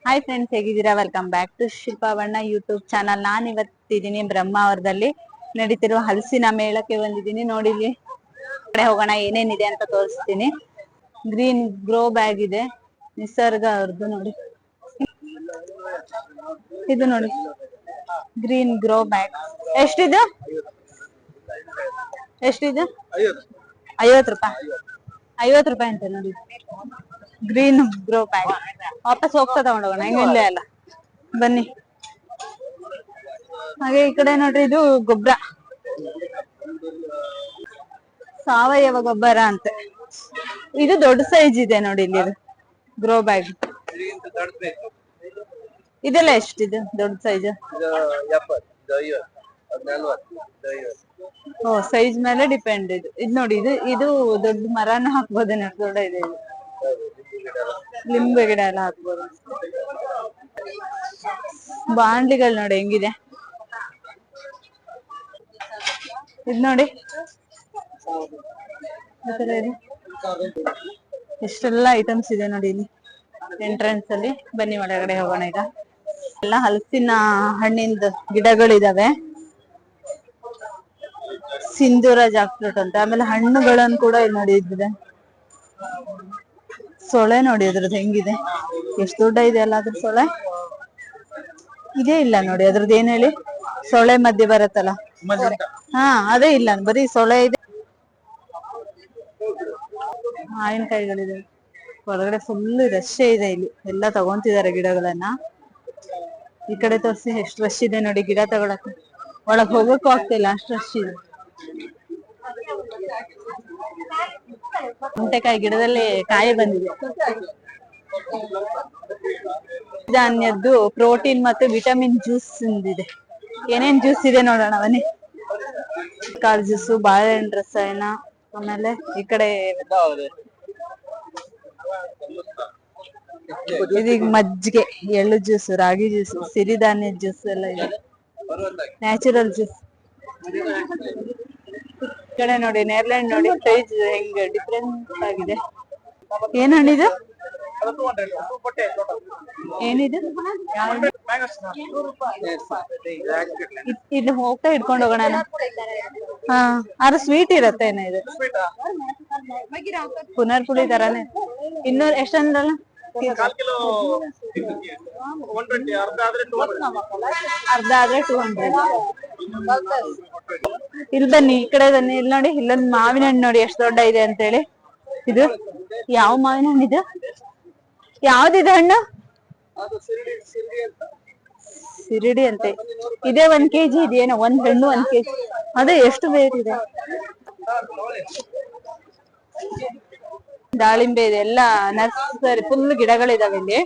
Hi friends, ಹೇಗಿದ್ದೀರಾ? Welcome back to Shilpa ಬಣ್ಣ YouTube channel. ನಾನ್ ಇವತ್ತಿದ್ದೀನಿ ಬ್ರಹ್ಮಾವರದಲ್ಲಿ ನಡೀತಿರುವ ಹಲಸಿನ ಮೇಳಕ್ಕೆ ಬಂದಿದ್ದೀನಿ. ನೋಡಿ ಇಲ್ಲಿ ಕಡೆ ಹೋಗೋಣ, ಏನೇನಿದೆ ಅಂತ ತೋರಿಸ್ತೀನಿ. ಗ್ರೀನ್ ಗ್ರೋ ಬ್ಯಾಗ್ ಇದೆ, ನಿಸರ್ಗ ಅವ್ರದ್ದು. ನೋಡಿ ಇದು, ನೋಡಿ ಗ್ರೀನ್ ಗ್ರೋ ಬ್ಯಾಗ್. ಎಷ್ಟಿದೆ? 50 ರೂಪಾಯಿ. 50 ರೂಪಾಯಿ ಅಂತೆ ನೋಡಿ. ಗ್ರೀನ್ ಗ್ರೋ ಬ್ಯಾಗ್ ವಾಪಸ್ ಹೋಗ್ತಾ ತಗೊಂಡೋಗೋಣ, ಇಲ್ಲೇ ಅಲ್ಲ. ಬನ್ನಿ. ಹಾಗೆ ಈ ಕಡೆ ನೋಡ್ರಿ, ಇದು ಗೊಬ್ಬರ, ಸಾವಯವ ಗೊಬ್ಬರ ಅಂತೆ. ಇದು ದೊಡ್ಡ ಸೈಜ್ ಇದೆ ನೋಡಿ ಇಲ್ಲಿ, ಗ್ರೋ ಬ್ಯಾಗ್. ಇದೆಲ್ಲ ಎಷ್ಟಿದೆ ದೊಡ್ಡ ಸೈಜ್? ಓ, ಸೈಜ್ ಮೇಲೆ ಡಿಪೆಂಡ್. ಇದು ನೋಡಿ, ಇದು ದೊಡ್ಡ ಮರನ ಹಾಕ್ಬೋದೇನೋ, ದೊಡ್ಡ ಇದೆ. ಲಿಂಬೆ ಗಿಡ ಎಲ್ಲ ಹಾಕ್ಬೋದು. ಬಾಂಡ್ಲಿಗಳು ನೋಡಿ ಹೆಂಗಿದೆ. ಇದ್ ನೋಡಿ ಎಷ್ಟೆಲ್ಲ ಐಟಮ್ಸ್ ಇದೆ ನೋಡಿ ಇಲ್ಲಿ ಎಂಟ್ರೆನ್ಸ್ ಅಲ್ಲಿ. ಬನ್ನಿ ಒಳಗಡೆ ಹೋಗೋಣ. ಈಗ ಎಲ್ಲ ಹಲಸಿನ ಹಣ್ಣಿಂದ ಗಿಡಗಳಿದಾವೆ. ಸಿಂಧೂರ ಜಾಕ್ ಫ್ರೂಟ್ ಅಂತ. ಆಮೇಲೆ ಹಣ್ಣುಗಳನ್ನು ಕೂಡ ಇಲ್ಲಿ ನೋಡಿ ಇದ್ದಿದೆ. ಸೊಳೆ ನೋಡಿ ಅದ್ರದ್ದು ಹೆಂಗಿದೆ, ಎಷ್ಟು ದೊಡ್ಡ ಇದೆ ಅಲ್ಲ ಅದ್ರ ಸೊಳೆ. ಇದೇ ಇಲ್ಲ ನೋಡಿ ಅದ್ರದ್ದು, ಏನ್ ಹೇಳಿ, ಸೊಳೆ ಮಧ್ಯೆ ಬರತ್ತಲ್ಲ. ಹಾ, ಅದೇ ಇಲ್ಲ, ಬರೀ ಸೊಳೆ ಇದೆ. ಮಾವಿನಕಾಯಿಗಳಿದೆ ಹೊರಗಡೆ, ಫುಲ್ ರಶ್ ಇದೆ ಇಲ್ಲಿ. ಎಲ್ಲ ತಗೊಂತಿದ್ದಾರೆ ಗಿಡಗಳನ್ನ. ಈ ಕಡೆ ತೋರಿಸಿ ಎಷ್ಟು ರಶ್ ಇದೆ ನೋಡಿ ಗಿಡ ತಗೊಳಕ್ಕೆ. ಒಳಗ್ ಹೋಗಕ್ಕೂ ಆಗ್ತಿಲ್ಲ, ಅಷ್ಟು ರಶ್ ಇದೆ. ಸೌತೆಕಾಯಿ ಗಿಡದಲ್ಲಿ ಕಾಯಿ ಬಂದಿದೆ. ಧಾನ್ಯದ್ದು ಪ್ರೋಟೀನ್ ಮತ್ತು ವಿಟಮಿನ್ ಜ್ಯೂಸ್ ಇದೆ. ಏನೇನ್ ಜ್ಯೂಸ್ ಇದೆ ನೋಡೋಣ ಬನ್ನಿ. ಕಾಳು ಜ್ಯೂಸು, ಬಾಳೆಹಣ್ಣು ರಸಾಯನ, ಆಮೇಲೆ ಈ ಕಡೆ ಇದೀಗ ಮಜ್ಜಿಗೆ, ಎಳ್ಳು ಜ್ಯೂಸ್, ರಾಗಿ ಜ್ಯೂಸ್, ಸಿರಿಧಾನ್ಯ ಜ್ಯೂಸ್ ಎಲ್ಲ ಇದೆ. Natural juice. ಈ ಕಡೆ ನೋಡಿ ನೇರ್ಲೆಹಣ್ಣು ನೋಡಿ, ಸೈಜ್ ಹೆಂಗ್ ಡಿಫ್ರೆಂಟ್ ಆಗಿದೆ. ಏನ್ ಹಣ್ಣಿದು? ಏನಿದು? ಇಲ್ಲಿ ಹೋಗ್ತಾ ಹಿಡ್ಕೊಂಡು ಹೋಗೋಣ. ಹಾ, ಆದ್ರೆ ಸ್ವೀಟ್ ಇರತ್ತೆ ಏನೋ ಇದು. ಪುನರ್ಪುಳಿ ತರಾನೇ. ಇನ್ನೂರು ಎಷ್ಟಂದ್ರಲ್ಲ? ಅರ್ಧ ಆದ್ರೆ 200. ಇಲ್ಲಿ ಬನ್ನಿ, ಈ ಕಡೆ ಬನ್ನಿ. ಇಲ್ಲಿ ನೋಡಿ, ಇಲ್ಲೊಂದು ಮಾವಿನ ಹಣ್ಣು ನೋಡಿ ಎಷ್ಟು ದೊಡ್ಡ ಇದೆ ಅಂತ ಹೇಳಿ. ಇದು ಯಾವ ಮಾವಿನ ಹಣ್ಣು ಇದು? ಯಾವ್ದಿದೆ ಹಣ್ಣು? ಸಿರಿಡಿ ಅಂತೆ. ಇದೇ 1 kg ಇದೆಯೇನೋ, ಒಂದ್ ಹಣ್ಣು 1 kg. ಅದೇ ಎಷ್ಟು ಬೇಕಿದೆ. ದಾಳಿಂಬೆ ಇದೆ, ಎಲ್ಲ ನರ್ಸರಿ ಫುಲ್ ಗಿಡಗಳಿದಾವೆ ಇಲ್ಲಿ.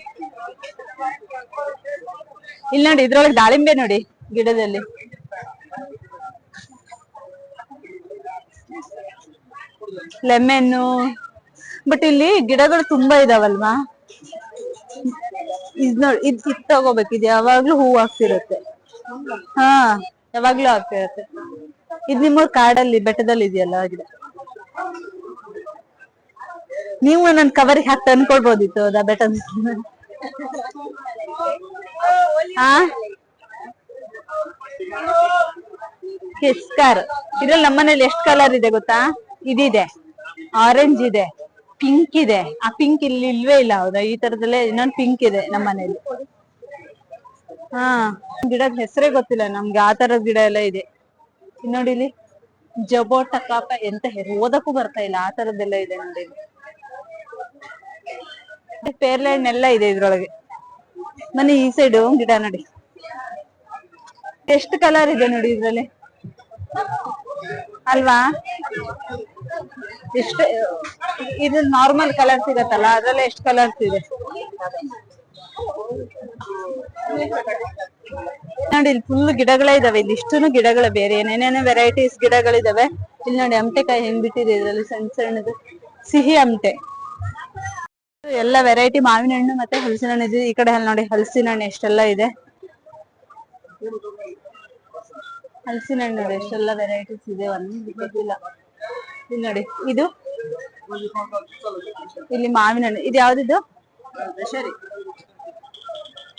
ಇಲ್ಲಿ ನೋಡಿ, ಇದ್ರೊಳಗೆ ದಾಳಿಂಬೆ ನೋಡಿ ಗಿಡದಲ್ಲಿ. ಲೆಮನ್ನು. ಬಟ್ ಇಲ್ಲಿ ಗಿಡಗಳು ತುಂಬಾ ಇದಾವಲ್ವಾ. ಇದ್ ನೋಡಿ, ಇದ್ ತಗೋಬೇಕು. ಇದು ಯಾವಾಗ್ಲೂ ಹೂ ಆಗ್ತಿರುತ್ತೆ. ಹಾ, ಯಾವಾಗ್ಲೂ ಆಗ್ತಿರತ್ತೆ. ಇದ್ ನಿಮ್ಮ ಕಾಡಲ್ಲಿ, ಬೆಟ್ಟದಲ್ಲಿ ಇದೆಯಲ್ಲ ಗಿಡ. ನೀವು ನನ್ ಕವರಿಗೆ ಹಾಕಿ ತಂದ್ಕೊಡ್ಬೋದಿತ್ತು, ಹೌದಾ? ಬೆಟ್ಟದ ಕೆಸ್ಕಾರ್. ಇದ್ರಲ್ಲಿ ನಮ್ಮನೇಲಿ ಎಷ್ಟು ಕಲರ್ ಇದೆ ಗೊತ್ತಾ? ಇದಿದೆ, ಆರೆಂಜ್ ಇದೆ, ಪಿಂಕ್ ಇದೆ. ಆ ಪಿಂಕ್ ಇಲ್ಲಿ ಇಲ್ವೇ ಇಲ್ಲ, ಹೌದಾ? ಈ ತರದಲ್ಲೇ ಇನ್ನೊಂದು ಪಿಂಕ್ ಇದೆ ನಮ್ಮನೇಲಿ. ಹಾ, ಗಿಡದ ಹೆಸರೇ ಗೊತ್ತಿಲ್ಲ ನಮ್ಗೆ, ಆ ತರದ ಗಿಡ ಎಲ್ಲ ಇದೆ. ನೋಡಿ ಇಲ್ಲಿ ಜಬೋಟ ಕಾಪ, ಎಂತ ಓದಕ್ಕೂ ಬರ್ತಾ ಇಲ್ಲ, ಆ ತರದ್ದೆಲ್ಲ ಇದೆ ನೋಡಿ. ಪೇರ್ಲೆ ಹಣ್ಣೆಲ್ಲ ಇದೆ ಇದ್ರೊಳಗೆ. ಮನೆ ಈ ಸೈಡು ಗಿಡ ನೋಡಿ, ಎಷ್ಟು ಕಲರ್ ಇದೆ ನೋಡಿ ಇದ್ರಲ್ಲಿ, ಅಲ್ವಾ? ಎಷ್ಟು ಇದು ನಾರ್ಮಲ್ ಕಲರ್ ಸಿಗತ್ತಲ್ಲ, ಅದ್ರಲ್ಲೇ ಎಷ್ಟು ಕಲರ್ಸ್ ಇದೆ ನೋಡಿ. ಇಲ್ಲಿ ಫುಲ್ ಗಿಡಗಳೇ ಇದಾವೆ. ಇಲ್ಲಿ ಇಷ್ಟೂನು ಗಿಡಗಳೇ, ಬೇರೆ ಏನೇನೇನೋ ವೆರೈಟೀಸ್ ಗಿಡಗಳಿದಾವೆ. ಇಲ್ಲಿ ನೋಡಿ ಅಮಟೆಕಾಯಿ ಹೆಂಗ್ ಬಿಟ್ಟಿದೆ ಇದ್ರಲ್ಲಿ, ಸಣ್ಣ ಸಣ್ಣದು ಸಿಹಿ ಅಮಟೆ. ಎಲ್ಲ ವೆರೈಟಿ ಮಾವಿನ ಹಣ್ಣು ಮತ್ತೆ ಹಲಸಿನ ಹಣ್ಣು ಇದೆ. ಈ ಕಡೆ ನೋಡಿ ಹಲಸಿನ ಹಣ್ಣು ಎಷ್ಟೆಲ್ಲ ಇದೆ. ಹಲಸಿನ ಹಣ್ಣು ನೋಡಿ ಎಷ್ಟೆಲ್ಲ ವೆರೈಟೀಸ್ ಇದೆ, ಒಂದು ಗೊತ್ತಿಲ್ಲ. ಇಲ್ಲಿ ನೋಡಿ, ಇದು ಇಲ್ಲಿ ಮಾವಿನ ಹಣ್ಣು. ಇದು ಯಾವ್ದಿದು?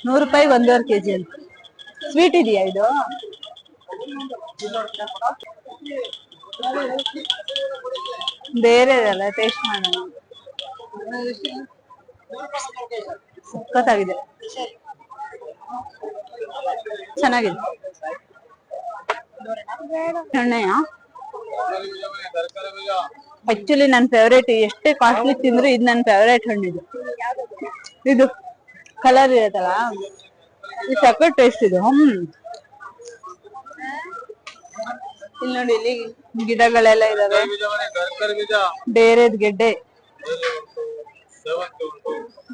100 ರೂಪಾಯಿ 1.5 kg ಅಂತ. ಸ್ವೀಟ್ ಇದೆಯಾ ಇದು? ಬೇರೆ ಅಲ್ಲ, ಟೇಸ್ಟ್ ಮಾಡೋಣ. ಸಖತ್ತಾಗಿದೆ, ಚೆನ್ನಾಗಿದೆ. ಎಣ್ಣೆಯ ಆಕ್ಚುಲಿ ನನ್ ಫೇವ್ರೇಟ್. ಎಷ್ಟೇ ಕಾಸ್ಟ್ಲಿ ತಿಂದ್ರು ಇದು ನನ್ ಫೇವ್ರೇಟ್ ಹಣ್ಣಿದು. ಇದು ಕಲರ್ ಇರತ್ತಲ್ಲ, ಇದು ಸಖತ್ ಟೇಸ್ಟ್ ಇದು. ಇಲ್ಲಿ ನೋಡಿ, ಇಲ್ಲಿ ಗಿಡಗಳೆಲ್ಲ ಇದಾವೆ. ಬೇರೆದ್ ಗೆಡ್ಡೆ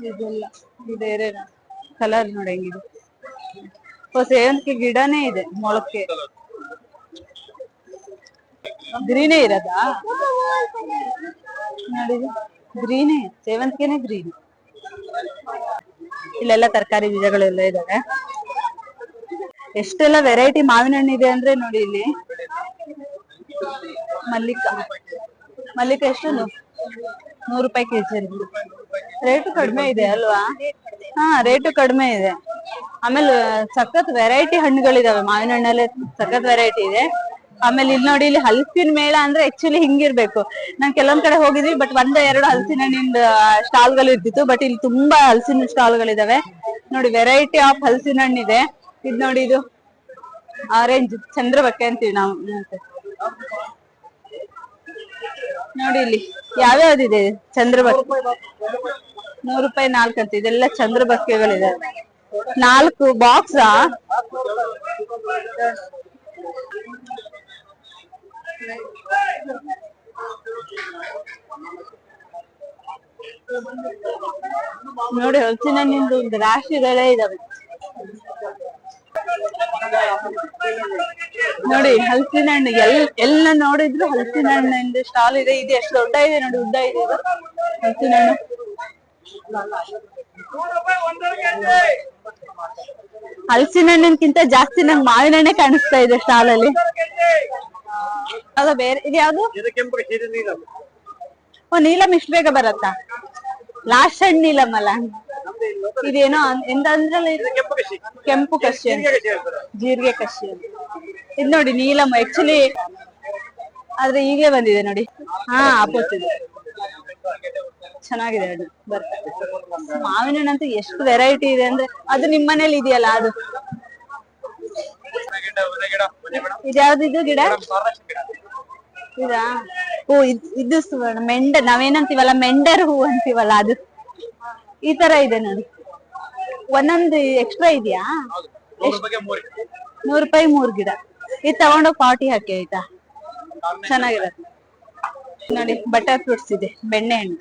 ಇದೆಲ್ಲ ಬೇರೆ ಕಲರ್ ನೋಡಿ ಹೆಂಗಿದೆ. ಸೇವಂತಿಗೆ ಗಿಡನೇ ಇದೆ ಮೊಳಕೆ. ಗ್ರೀನೇ ಇರದಾ ನೋಡಿ, ಗ್ರೀನೇ, ಸೇವಂತಿಗೆನೆ ಗ್ರೀನ್. ಇಲ್ಲೆಲ್ಲ ತರಕಾರಿ ಬೀಜಗಳೆಲ್ಲ ಇದಾವೆ. ಎಷ್ಟೆಲ್ಲ ವೆರೈಟಿ ಮಾವಿನ ಹಣ್ಣು ಇದೆ ಅಂದ್ರೆ ನೋಡಿ. ಇಲ್ಲಿ ಮಲ್ಲಿಕ ಎಷ್ಟು? 100 ರೂಪಾಯಿ kg. ರೇಟು ಕಡಿಮೆ ಇದೆ ಅಲ್ವಾ? ಹಾ, ರೇಟು ಕಡಿಮೆ ಇದೆ. ಆಮೇಲೆ ಸಖತ್ ವೆರೈಟಿ ಹಣ್ಣುಗಳಿದಾವೆ. ಮಾವಿನ ಹಣ್ಣಲ್ಲೇ ಸಖತ್ ವೆರೈಟಿ ಇದೆ. ಆಮೇಲೆ ಇಲ್ಲಿ ನೋಡಿ, ಇಲ್ಲಿ ಹಲಸಿನ ಮೇಳ ಅಂದ್ರೆ ಆಕ್ಚುಲಿ ಹಿಂಗಿರ್ಬೇಕು. ನಾನ್ ಕೆಲವೊಂದ್ ಕಡೆ ಹೋಗಿದ್ವಿ, ಬಟ್ 1-2 ಹಲಸಿನ ಹಣ್ಣಿಂದ ಸ್ಟಾಲ್ ಗಳು ಇರ್ತಿತ್ತು. ಬಟ್ ಇಲ್ಲಿ ತುಂಬಾ ಹಲಸಿನ ಸ್ಟಾಲ್ ಗಳಿದಾವೆ ನೋಡಿ. ವೆರೈಟಿ ಆಫ್ ಹಲಸಿನ ಹಣ್ಣಿದೆ. ಇದ್ ನೋಡಿ, ಇದು ಆರೆಂಜ್ ಚಂದ್ರಬಕ್ಕೆ ಅಂತೀವಿ ನಾವು. ನೋಡಿ ಇಲ್ಲಿ ಯಾವ್ಯಾವ್ದಿದೆ ಚಂದ್ರಬಕ್ಕೆ. 100 ರೂಪಾಯಿ 4 ಅಂತ. ಇದೆಲ್ಲ ಚಂದ್ರಬಕ್ಕೆಗಳಿದೆ. 4 ಬಾಕ್ಸಾ? ನೋಡಿ, ಹಲಸಿನ ಹಣ್ಣಿಂದು ಒಂದು ರಾಶಿಗಳೇ ಇದಾವೆ ನೋಡಿ. ಹಲಸಿನ ಹಣ್ಣು ಎಲ್ಲ ನೋಡಿದ್ರು ಹಲಸಿನ ಹಣ್ಣಿಂದು ಸ್ಟಾಲ್ ಇದೆ. ಇದು ಎಷ್ಟು ದೊಡ್ಡ ಇದೆ ನೋಡಿ, ಉದ್ದ ಇದೆ ಇದು ಹಲಸಿನ ಹಣ್ಣು. ಹಲಸಿನ ಹಣ್ಣಿನಕ್ಕಿಂತ ಜಾಸ್ತಿ ನಂಗೆ ಮಾವಿನ ಹಣ್ಣೆ ಕಾಣಿಸ್ತಾ ಇದೆ ಸ್ಟಾಲ್ ಅಲ್ಲಿ. ಅದ ಬೇರೆ ಇದು ಯಾವ್ದು? ಓ, ನೀಲಮ್ ಇಷ್ಟು ಬೇಗ ಬರತ್ತಾ? ಲಾಸ್ಟ್ ಹಣ್ಣು ನೀಲಮ್ ಅಲ್ಲ ಇದೇನೋ ಎಂತಂದ್ರಲ್ಲ, ಕೆಂಪು ಕಷಿ ಅಂತ, ಜೀರಿಗೆ ಕಷಿ ಅಂತ. ಇದ್ ನೋಡಿ ನೀಲಮ್ ಆಕ್ಚುಲಿ, ಆದ್ರೆ ಈಗಲೇ ಬಂದಿದೆ ನೋಡಿ. ಹಾ, ಆಪೋಸ್ ಇದೆ. ಚೆನ್ನಾಗಿದೆ ಅದು. ಮಾವಿನ ಹಣ್ಣಂತೂ ಎಷ್ಟು ವೆರೈಟಿ ಇದೆ ಅಂದ್ರೆ. ಅದು ನಿಮ್ ಮನೇಲಿ ಇದೆಯಲ್ಲ ಅದು? ಇದ್ಯಾವ್ದು ಗಿಡ? ಇದಾ? ಓ, ಇದು ನಾವೇನಂತೀವಲ್ಲ, ಮೆಂಡರ್ ಹೂ ಅಂತೀವಲ್ಲ, ಅದು ಈ ತರ ಇದೆ ನೋಡಿ. ಒಂದೊಂದು ಎಕ್ಸ್ಟ್ರಾ ಇದೆಯಾ? 100 ರೂಪಾಯಿ 3 ಗಿಡ. ಇದು ತಗೊಂಡೋಗಿ ಪಾಟಿ ಹಾಕಿ ಆಯ್ತಾ? ಚೆನ್ನಾಗಿರತ್ತೆ ನೋಡಿ. ಬಟರ್ ಫ್ರೂಟ್ಸ್ ಇದೆ, ಬೆಣ್ಣೆ ಹಣ್ಣು.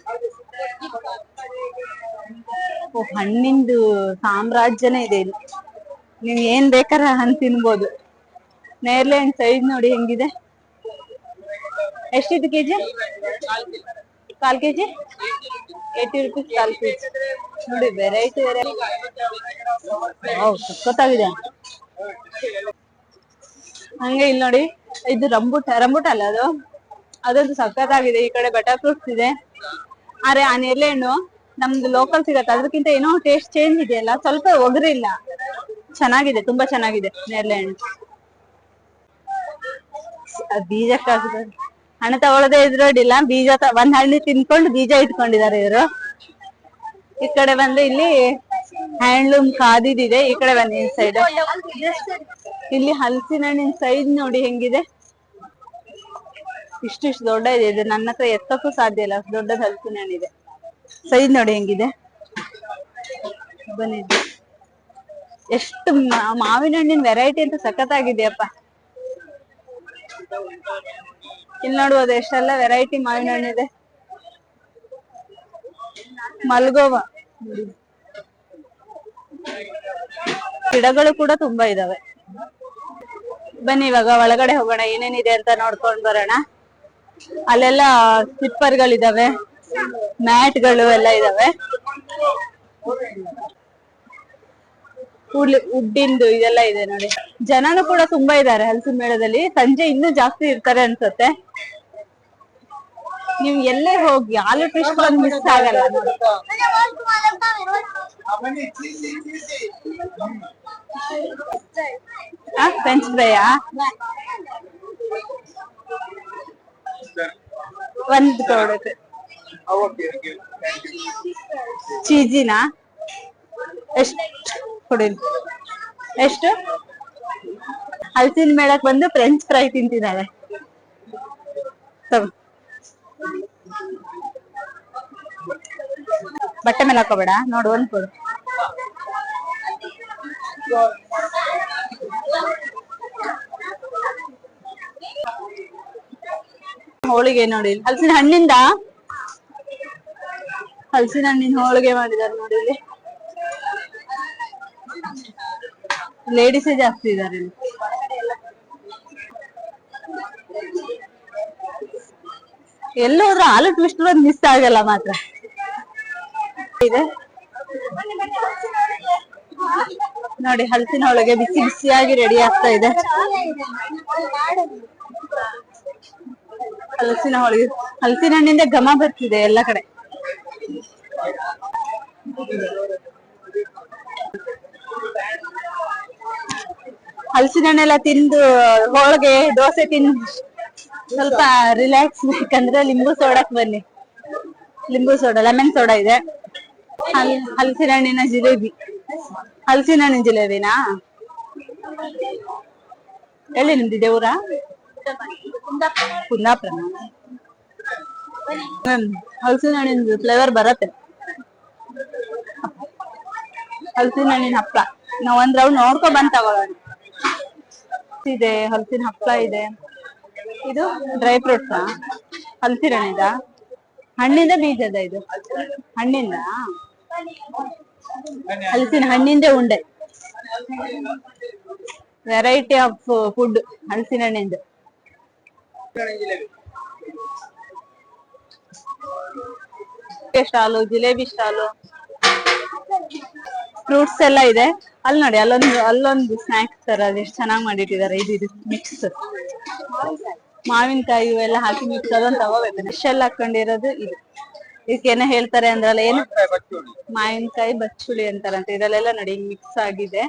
ಓ, ಹಣ್ಣಿಂದು ಸಾಮ್ರಾಜ್ಯನೇ ಇದೆ ಇಲ್ಲಿ. ನೀವ್ ಏನ್ ಬೇಕಾರ ಹಣ್ಣು ತಿನ್ಬೋದು. ನೇರಳೆ ಹಣ್ಣು ಸೈಜ್ ನೋಡಿ ಹೆಂಗಿದೆ. ಎಷ್ಟಿದೆ ಕೆಜಿ? 1/4 kg 80 rupees 1/4 kg. ನೋಡಿ, ವೆರೈಟಿ ಸಖತ್ತಾಗಿದೆ. ಹಂಗೆ ಇಲ್ಲಿ ನೋಡಿ, ಇದು ರಂಬೂಟ ಅಲ್ಲ ಅದು? ಅದಂತೂ ಸಖತ್ತಾಗಿದೆ. ಈ ಕಡೆ ಬಟರ್ ಫ್ರೂಟ್ಸ್ ಇದೆ. ಆದ್ರೆ ಆ ನೇರಳೆ ಹಣ್ಣು ನಮ್ದು ಲೋಕಲ್ ಸಿಗತ್ತೆ, ಅದಕ್ಕಿಂತ ಏನೋ ಟೇಸ್ಟ್ ಚೇಂಜ್ ಇದೆಯಲ್ಲ, ಸ್ವಲ್ಪ ಒಗರಿಲ್ಲ. ಚೆನ್ನಾಗಿದೆ, ತುಂಬಾ ಚೆನ್ನಾಗಿದೆ ನೇರಳೆ ಹಣ್ಣು. ಬೀಜ ಹಣ್ಣು ತಗೊಳ್ಳದೆ ಇದ್ರು ಅಡ್ಡಿಲ್ಲ, ಬೀಜ ಒಂದ್ ಹಣ್ಣು ತಿನ್ಕೊಂಡು ಬೀಜ ಇಟ್ಕೊಂಡಿದ್ದಾರೆ ಇವರು. ಈ ಕಡೆ ಬಂದು ಇಲ್ಲಿ ಹ್ಯಾಂಡ್ಲೂಮ್ ಖಾದಿದಿದೆ. ಈ ಕಡೆ ಬನ್ನಿ, ಈ ಸೈಡ್ ಇಲ್ಲಿ ಹಲಸಿನ ಹಣ್ಣಿನ ಸೈಜ್ ನೋಡಿ ಹೆಂಗಿದೆ. ಇಷ್ಟು ದೊಡ್ಡ ಇದೆ. ಇದು ನನ್ನ ಹತ್ರ ಎತ್ತಕ್ಕೂ ಸಾಧ್ಯ ಇಲ್ಲ, ಅಷ್ಟು ದೊಡ್ಡದ ಹಲಸಿನ ಹಣ್ಣಿದೆ. ಸೈಜ್ ನೋಡಿ ಹೆಂಗಿದೆ. ಬನ್ನಿ, ಎಷ್ಟು ಮಾವಿನ ಹಣ್ಣಿನ ವೆರೈಟಿ ಅಂತ ಸಖತ್ತಾಗಿದೆಯಪ್ಪ. ಇಲ್ಲಿ ನೋಡ್ಬೋದು ಎಷ್ಟೆಲ್ಲ ವೆರೈಟಿ ಮಾವಿನ ಹಣ್ಣಿದೆ. ಮಲ್ಗೋವಾ ಗಿಡಗಳು ಕೂಡ ತುಂಬಾ ಇದಾವೆ. ಬನ್ನಿ ಇವಾಗ ಒಳಗಡೆ ಹೋಗೋಣ, ಏನೇನಿದೆ ಅಂತ ನೋಡ್ಕೊಂಡ್ ಬರೋಣ. ಅಲ್ಲೆಲ್ಲ ಸ್ಲಿಪ್ಪರ್ಗಳಿದಾವೆ, ಮ್ಯಾಟ್ಗಳು ಎಲ್ಲ ಇದಾವೆ. ಉಡ್ಡಿಂದು ಇದೆಲ್ಲ ಇದೆ ನೋಡಿ. ಜನನು ಕೂಡ ತುಂಬಾ ಇದ್ದಾರೆ ಹಲಸಿನ ಮೇಳದಲ್ಲಿ. ಸಂಜೆ ಇನ್ನೂ ಜಾಸ್ತಿ ಇರ್ತಾರೆ ಅನ್ಸುತ್ತೆ. ನೀವ್ ಎಲ್ಲೇ ಹೋಗಿ ಆಲೂ ಫಿಶ್ ಮಿಸ್ ಆಗಲ್ಲ. ಫ್ರೆಂಚ್ ಫ್ರೈಯಾ? ಒಂದ್ ಕೊಡುತ್ತೆ. ಚೀಸಿನಾ? ಎಷ್ಟು ಕೊಡಿ? ಎಷ್ಟು? ಹಲಸಿನ ಮೇಳಕ್ ಬಂದು ಫ್ರೆಂಚ್ ಫ್ರೈ ತಿಂತಿದ್ದಾಳೆ. ಬಟ್ಟೆ ಮೇಲೆ ಹಾಕೋಬೇಡ, ನೋಡು ಒಂದ್ ಕೊಡು. ಹೋಳಿಗೆ ನೋಡಿ, ಹಲಸಿನ ಹಣ್ಣಿಂದ ಹಲಸಿನ ಹಣ್ಣಿನ ಹೋಳಿಗೆ ಮಾಡಿದಾರೆ ನೋಡಿ ಇಲ್ಲಿ. ಲೇಡೀಸೇ ಜಾಸ್ತಿ ಇದಾರೆ ಇಲ್ಲಿ. ಎಲ್ಲೋದ್ರೂ ಆಲೂ ಟ್ವಿಸ್ಟ್ ಒಂದು ಮಿಸ್ ಆಗಲ್ಲ ಮಾತ್ರ. ಇದೆ ನೋಡಿ, ಹಲಸಿನ ಹೋಳಿಗೆ ಬಿಸಿ ಬಿಸಿಯಾಗಿ ರೆಡಿ ಆಗ್ತಾ ಇದೆ. ಹಲಸಿನ ಹೋಳಿಗೆ, ಹಲಸಿನ ಹಣ್ಣಿಂದ ಘಮ ಬರ್ತಿದೆ ಎಲ್ಲ ಕಡೆ. ಹಲಸಿನ ಹಣ್ಣೆಲ್ಲ ತಿಂದು ಹೋಳಿಗೆ ದೋಸೆ ತಿಂದು ಸ್ವಲ್ಪ ರಿಲ್ಯಾಕ್ಸ್ ಬೇಕಂದ್ರೆ ಲಿಂಬು ಸೋಡಕ್ ಬನ್ನಿ. ಲಿಂಬು ಸೋಡಾ, ಲೆಮನ್ ಸೋಡಾ ಇದೆ. ಹಲಸಿನ ಹಣ್ಣಿನ ಜಿಲೇಬಿ. ಹಲಸಿನ ಹಣ್ಣಿನ ಜಿಲೇಬಿನಾ? ಎಲ್ಲಿ ನಿಮ್ದಿದೆ ಊರ? ಕುಂದಾಪುರ. ಹಲಸಿನ ಹಣ್ಣಿನ ಫ್ಲೇವರ್ ಬರತ್ತೆ. ಹಲಸಿನ ಹಣ್ಣಿನ ಹಪ್ಪಳ ನಾವ್ ಒಂದ್ ರೌಂಡ್ ನೋಡ್ಕೊಂಡ್ ಬಂದ್ ತಗೊಳ್ಳೋಣ. ಇದೆ ಹಲಸಿನ ಹಪ್ಪಳ ಇದೆ. ಇದು ಡ್ರೈ ಫ್ರೂಟ್ಸ್. ಹಲಸಿನ ಹಣ್ಣಿಂದ? ಹಣ್ಣಿಂದ ಬೀಜದ? ಇದು ಹಣ್ಣಿಂದ. ಹಲಸಿನ ಹಣ್ಣಿಂದ ಉಂಡೆ. ವೆರೈಟಿ ಆಫ್ ಫುಡ್ ಹಲಸಿನ ಹಣ್ಣಿಂದ. ಸ್ಟಾಲು, ಜಿಲೇಬಿ ಸ್ಟಾಲು, ಫ್ರೂಟ್ಸ್ ಎಲ್ಲ ಇದೆ. ಅಲ್ಲಿ ನೋಡಿ, ಅಲ್ಲೊಂದು ಸ್ನಾಕ್ಸ್ ತರ ಎಷ್ಟು ಚೆನ್ನಾಗಿ ಮಾಡಿಟ್ಟಿದ್ದಾರೆ. ಇದು ಮಿಕ್ಸ್ ಮಾವಿನಕಾಯಿ ಇವೆಲ್ಲ ಹಾಕಿ ಮಿಕ್ಸ್. ಅದೊಂದು ತಗೋಬೇಕು. ಶೆಲ್ ಹಾಕೊಂಡಿರೋದು ಇದು. ಇದಕ್ಕೇನ ಹೇಳ್ತಾರೆ ಅಂದ್ರಲ್ಲ, ಏನು? ಮಾವಿನಕಾಯಿ ಬಚ್ಚುಳಿ ಅಂತಾರಂತೆ. ಇದರಲ್ಲೆಲ್ಲ ನೋಡಿ ಮಿಕ್ಸ್ ಆಗಿದೆ.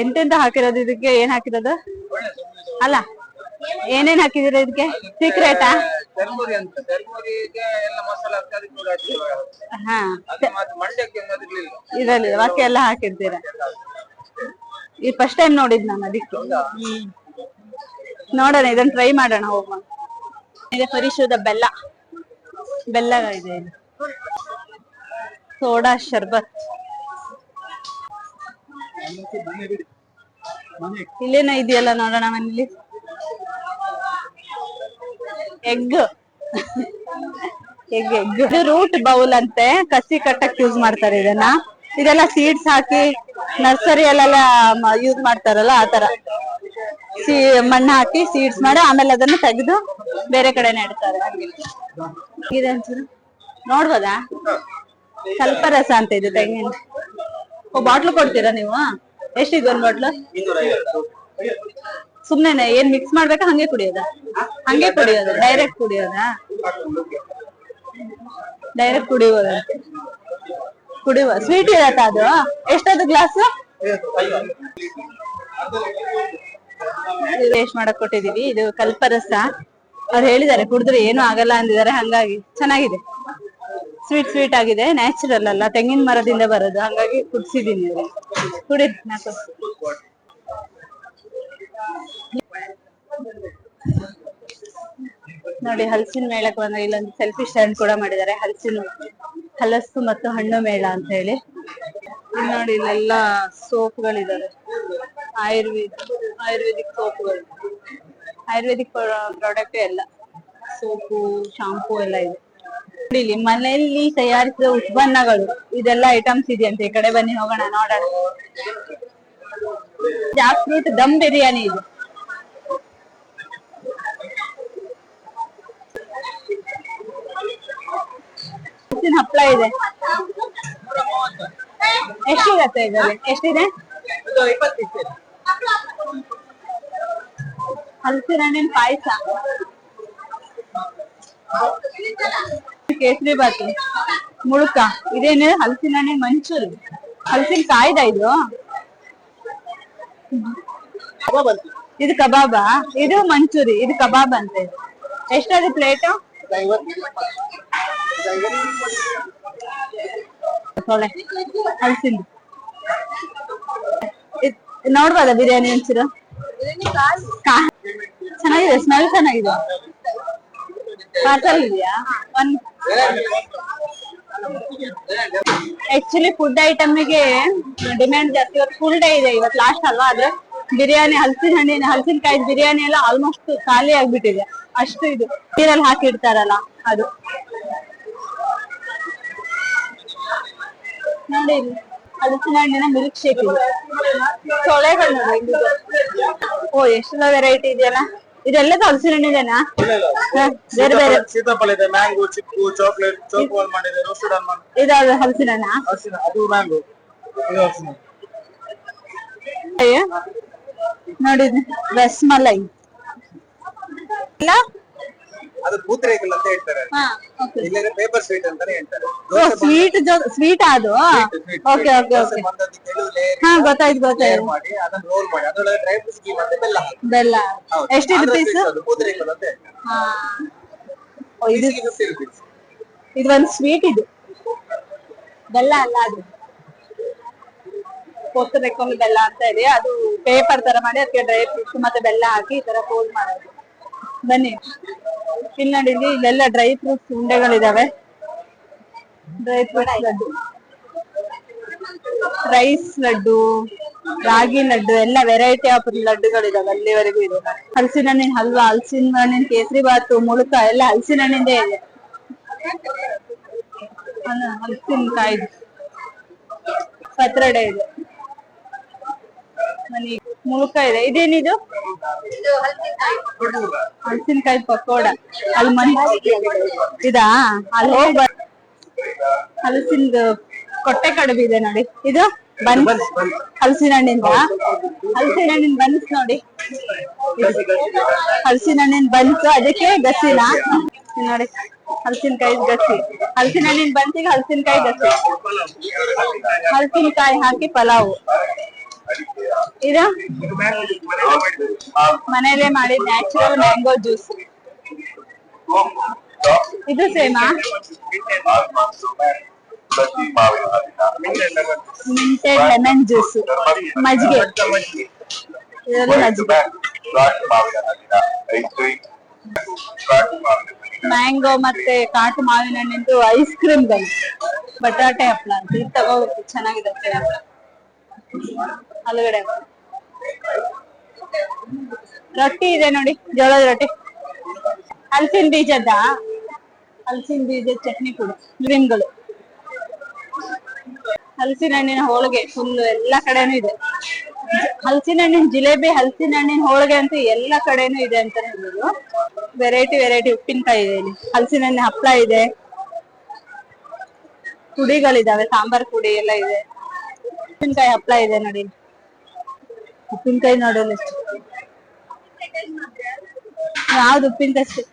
ಎಂತೆಂತ ಹಾಕಿರೋದು ಇದಕ್ಕೆ? ಏನ್ ಹಾಕಿರೋದು ಅಲ್ಲ, ಏನೇನ್ ಹಾಕಿದಿರ ಇದಕ್ಕೆ? ಸೀಕ್ರೆಟಾ? ಹಾ, ಇರಲಿ ಬಾಕಿ ಎಲ್ಲ ಹಾಕಿರ್ತೀರ. ಈ ಫಸ್ಟ್ ಟೈಮ್ ನೋಡಿದ್ ನಾನು, ಅದಕ್ಕೆ. ನೋಡೋಣ, ಇದನ್ನ ಟ್ರೈ ಮಾಡೋಣ. ಹೋಗೋಣ. ಇದೆ ಪರಿಶುದ್ಧ ಬೆಲ್ಲ. ಬೆಲ್ಲ ಇದೆ ಇದು. ಸೋಡಾ ಶರ್ಬತ್. ಇಲ್ಲೇನ ಇದೆಯಲ್ಲ, ನೋಡೋಣ ಮನೇಲಿ. ಎಗ್ ಎಗ್ ಎಗ್ ಇದು ರೂಟ್ ಬೌಲ್ ಅಂತೆ. ಕಸಿ ಕಟ್ಟಕ್ ಯೂಸ್ ಮಾಡ್ತಾರೆ ಇದನ್ನ. ಇದೆಲ್ಲ ಸೀಡ್ಸ್ ಹಾಕಿ ನರ್ಸರಿಯಲ್ಲೆಲ್ಲ ಯೂಸ್ ಮಾಡ್ತಾರಲ್ಲ, ಆತರ ಮಣ್ಣು ಹಾಕಿ ಸೀಡ್ಸ್ ಮಾಡಿ ಆಮೇಲೆ ಅದನ್ನ ತೆಗೆದು ಬೇರೆ ಕಡೆ ನೆಡ್ತಾರೆ. ಇದೆ ಒಂಚೂರು ನೋಡ್ಬೋದಾ? ಸ್ವಲ್ಪ ರಸ ಅಂತ ಇದು ತೆಂಗಿನ. ಬಾಟ್ಲು ಕೊಡ್ತೀರಾ ನೀವು? ಎಷ್ಟಿದೆ ಒಂದ್ ಬಾಟ್ಲು? ಸುಮ್ನೆನೆ ಏನ್ ಮಿಕ್ಸ್ ಮಾಡ್ಬೇಕಾ? ಹಂಗೆ ಕುಡಿಯೋದ? ಹಂಗೆ ಕುಡಿಯೋದ? ಡೈರೆಕ್ಟ್ ಕುಡಿಯೋದಾ? ಡೈರೆಕ್ಟ್ ಕುಡಿಯೋದಂತೆ. ಕುಡಿಯುವ ಸ್ವೀಟ್ ಇರತ್ತ ಅದು? ಎಷ್ಟದು ಗ್ಲಾಸ್? ವೇಸ್ಟ್ ಮಾಡಕ್ ಕೊಟ್ಟಿದೀವಿ. ಇದು ಕಲ್ಪರಸ. ಅವ್ರು ಹೇಳಿದ್ದಾರೆ ಕುಡಿದ್ರೆ ಏನು ಆಗಲ್ಲ ಅಂದಿದ್ದಾರೆ. ಹಂಗಾಗಿ ಚೆನ್ನಾಗಿದೆ. ಸ್ವೀಟ್ ಸ್ವೀಟ್ ಆಗಿದೆ. ನ್ಯಾಚುರಲ್ ಅಲ್ಲ, ತೆಂಗಿನ ಮರದಿಂದ ಬರೋದು. ಹಂಗಾಗಿ ಕುಡ್ಸಿದೀನಿ. ಕುಡಿ. ನೋಡಿ, ಹಲಸಿನ ಮೇಳಕ್ಕೆ ಬಂದ್ರೆ ಇಲ್ಲೊಂದು ಸೆಲ್ಫಿ ಸ್ಟ್ಯಾಂಡ್ ಕೂಡ ಮಾಡಿದ್ದಾರೆ. ಹಲಸು ಮತ್ತು ಹಣ್ಣು ಮೇಳ ಅಂತ ಹೇಳಿ. ಇಲ್ಲಿ ನೋಡಿ, ಇಲ್ಲೆಲ್ಲ ಸೋಪ್ಗಳಿದಾವೆ. ಆಯುರ್ವೇದಿಕ್ ಸೋಪ್ಗಳು, ಆಯುರ್ವೇದಿಕ್ ಪ್ರಾಡಕ್ಟ್ ಎಲ್ಲ. ಸೋಪು, ಶಾಂಪೂ ಎಲ್ಲ ಇದೆ. ಇಲ್ಲಿ ಮನೆಯಲ್ಲಿ ತಯಾರಿಸಿದ ಉತ್ಪನ್ನಗಳು, ಇದೆಲ್ಲ ಐಟಮ್ಸ್ ಇದೆಯಂತೆ. ಈ ಕಡೆ ಬನ್ನಿ, ಹೋಗೋಣ, ನೋಡೋಣ. ಜಾಕ್ ಫ್ರೂಟ್ ದಮ್ ಬಿರಿಯಾನಿ ಇದೆ. ಹಪ್ಪಳ ಇದೆ. ಎಷ್ಟಿಗತ್ತೆ ಇದರಲ್ಲಿ? ಎಷ್ಟಿದೆ? ಹಲಸಿನ ಹಣ್ಣಿನ ಪಾಯಸ, ಕೇಸರಿ ಬಾತು, ಮುಳುಕ ಇದೇನು ಹಲಸಿನ ಹಣ್ಣಿನ ಮಂಚೂರಿ ಹಲಸಿನ ಕಾಯ್ದ ಇದು ಇದು ಕಬಾಬಾ ಇದು ಮಂಚೂರಿ ಇದು ಕಬಾಬ್ ಅಂತ ಇದು ಎಷ್ಟದು ಪ್ಲೇಟ್ ಹಲಸಿನ ನೋಡ್ಬೋದಾ ಬಿರಿಯಾನಿ ಒಂಚೂರು ಚೆನ್ನಾಗಿದೆ ಸ್ಮೆಲ್ ಚೆನ್ನಾಗಿದೆ ಪಾರ್ಸಲ್ ಇದೆಯಾ ಆಕ್ಚುಲಿ ಫುಡ್ ಐಟಮ್ಗೆ ಡಿಮ್ಯಾಂಡ್ ಜಾಸ್ತಿ ಇವತ್ತು ಫುಲ್ ಡೇ ಇದೆ ಇವತ್ತು ಲಾಸ್ಟ್ ಅಲ್ವಾ ಆದ್ರೆ ಬಿರಿಯಾನಿ ಹಲಸಿನಕಾಯಿ ಬಿರಿಯಾನಿ ಎಲ್ಲ ಆಲ್ಮೋಸ್ಟ್ ಖಾಲಿ ಆಗ್ಬಿಟ್ಟಿದೆ ಅಷ್ಟು ಇದು ನೀರಲ್ಲಿ ಹಾಕಿಡ್ತಾರಲ್ಲ ಅದು ನೋಡಿ ಹಲಸಿನ ಹಣ್ಣಿನ ಮಿಲ್ಕ್ ಶೇಕ್ ಇದೆ ಸೊಳೆಗಳು ನೋಡಿ ಓ ಎಷ್ಟೆಲ್ಲ ವೆರೈಟಿ ಇದೆಯಲ್ಲ ಇದೆಲ್ಲ ಹಲಸಿನ ಹಣ್ಣಿದೇನಾ ಬೇರೆ ಬೇರೆ ಸೀತಾಫಲ ಇದೆ ಮ್ಯಾಂಗೋ ಚಿಕ್ಕು ಚಾಕ್ಲೇಟ್ ಚೋಕ್ ಆಲ್ಮಂಡ್ ಇದೆ ರೋಸ್ಟೆಡ್ ಆಲ್ಮಂಡ್ ಇದಾದ ಹಲಸಿನ ಹಣ್ಣ ಅದು ಮ್ಯಾಂಗೋ ಇದು ಹಲಸಿನ ನೋಡಿ ರಸ್ಮಲೈ ಇಲ್ಲ ಅದು ಪೂತರೇಕಲ್ ಅಂತ ಹೇಳ್ತಾರೆ ಇಲ್ಲೇ ಪೇಪರ್ ಸ್ವೀಟ್ ಅಂತಾನೆ ಹೇಳ್ತಾರೆ ಸ್ವೀಟ್ ಅದು ಓಕೆ ಓಕೆ ಓಕೆ ಹಾ ಗೊತ್ತಾಯ್ತು ಮಾಡಿ ಅದನ್ನ ರೋಲ್ ಮಾಡಿ ಅದರೊಳಗೆ ಡ್ರೈ ಫ್ರೂಟ್ಸ್ ಘೀ ಮತ್ತೆ ಬೆಲ್ಲ ಹಾಕಿ ಬೆಲ್ಲ ಎಷ್ಟಿದೆ ಪೀಸ್ ಅದು ಪೂತರೇಕಲ್ ಅಂತ ಹಾ ಇದು 50 ರೂಪಾಯಿ ಇದು ಒಂದು ಸ್ವೀಟ್ ಇದು ಬೆಲ್ಲ ಅಲ್ಲ ಅದು ಪೂತರೇಕಲ್ ಬೆಲ್ಲ ಅಂತ ಇದೆ ಅದು ಪೇಪರ್ ತರ ಮಾಡಿ ಅದಕ್ಕೆ ಡ್ರೈ ಫ್ರೂಟ್ಸ್ ಮತ್ತೆ ಬೆಲ್ಲ ಹಾಕಿ ಈ ತರ ಫೋಲ್ಡ್ ಮಾಡೋದು ಬನ್ನಿ ಇಲ್ಲಿ ನೋಡಿ ಇಲ್ಲೆಲ್ಲ ಡ್ರೈ ಫ್ರೂಟ್ಸ್ ಉಂಡೆಗಳಿದಾವೆ dry fruits laddu rice laddu ರಾಗಿ ಲಡ್ಡು ಎಲ್ಲ ವೆರೈಟಿ ಆಫ್ ಲಡ್ಡುಗಳಿದಾವೆ ಅಲ್ಲಿವರೆಗೂ ಇದೆ ಹಲಸಿನ ಹಣ್ಣಿನ ಹಲ್ವಾ ಹಲಸಿನ ಹಣ್ಣಿನ ಕೇಸರಿ ಬಾತು ಮುಳುಕ ಎಲ್ಲ ಹಲಸಿನ ಹಣ್ಣಿಂದೇ ಇದೆ ಹಲಸಿನಕಾಯಿ ಪತ್ರೊಡೆ ಇದೆ ಮುಳುಕ ಇದೆ ಇದೇನಿದು ಹಲಸಿನಕಾಯಿ ಪಕೋಡ ಅಲ್ಲಿ ಮನೆ ಇದಾ ಅಲ್ಲಿ ಹೋಗಿ ಹಲಸಿನ ಕೊಟ್ಟೆ ಕಡುಬು ಇದೆ ನೋಡಿ ಇದು ಬನ್ಸ್ ಹಲಸಿನ ಹಣ್ಣಿಂದ ಬನ್ಸ್ ನೋಡಿ ಹಲಸಿನ ಹಣ್ಣಿನ ಬನ್ಸ್ ಅದಕ್ಕೆ ಗಸಿನ ನೋಡಿ ಹಲಸಿನಕಾಯಿ ಗಸಿ ಹಲಸಿನ ಹಣ್ಣಿನ ಬನ್ಸಿಗೆ ಹಲಸಿನಕಾಯಿ ಗಸಿ ಹಲಸಿನಕಾಯಿ ಹಾಕಿ ಪಲಾವು ಇದು ಮನೆಯಲ್ಲೇ ಮಾಡಿದ ನ್ಯಾಚುರಲ್ ಮ್ಯಾಂಗೋ ಜ್ಯೂಸ್ ಇದು ಸೇಮಾ ಮಿಂಟೆಡ್ ಲೆಮನ್ ಜ್ಯೂಸ್ ಮಜ್ಜಿಗೆ ಇದರಲ್ಲಿ ಮಜ್ಜಿಗೆ ಮ್ಯಾಂಗೋ ಮತ್ತೆ ಕಾಟು ಮಾವಿನ ಹಣ್ಣಿಂದು ಐಸ್ ಕ್ರೀಮ್ ಗಳು ಬಟಾಟೆ ಹಪ್ಪಳ ಅಂತ ಇದು ತಗೋಬೇಕು ಚೆನ್ನಾಗಿದೆ ಅಲುಗಡೆ ರೊಟ್ಟಿ ಇದೆ ನೋಡಿ ಜೋಳದ ರೊಟ್ಟಿ ಹಲಸಿನ ಬೀಜದ ಚಟ್ನಿ ಕೂಡ ಕ್ರೀಮ್ಗಳು ಹಲಸಿನ ಹಣ್ಣಿನ ಹೋಳಿಗೆ ಫುಲ್ ಎಲ್ಲಾ ಕಡೆನೂ ಇದೆ ಹಲಸಿನ ಹಣ್ಣಿನ ಜಿಲೇಬಿ ಹಲಸಿನ ಹಣ್ಣಿನ ಹೋಳಿಗೆ ಅಂತೂ ಎಲ್ಲಾ ಕಡೆನೂ ಇದೆ ಅಂತಾನೆ ಹೇಳ್ಬೋದು ವೆರೈಟಿ ಉಪ್ಪಿನಕಾಯಿ ಇದೆ ಇಲ್ಲಿ ಹಲಸಿನ ಹಣ್ಣಿನ ಹಪ್ಪಳ ಇದೆ ಪುಡಿಗಳಿದಾವೆ ಸಾಂಬಾರ್ ಪುಡಿ ಎಲ್ಲ ಇದೆ ಉಪ್ಪಿನಕಾಯಿ ಹಪ್ಪಳ ಇದೆ ನೋಡಿ ಉಪ್ಪಿನಕಾಯಿ ನೋಡೋಲ್ಲ ಎಷ್ಟು ಯಾವ್ದು ಉಪ್ಪಿನಕಾಯಿ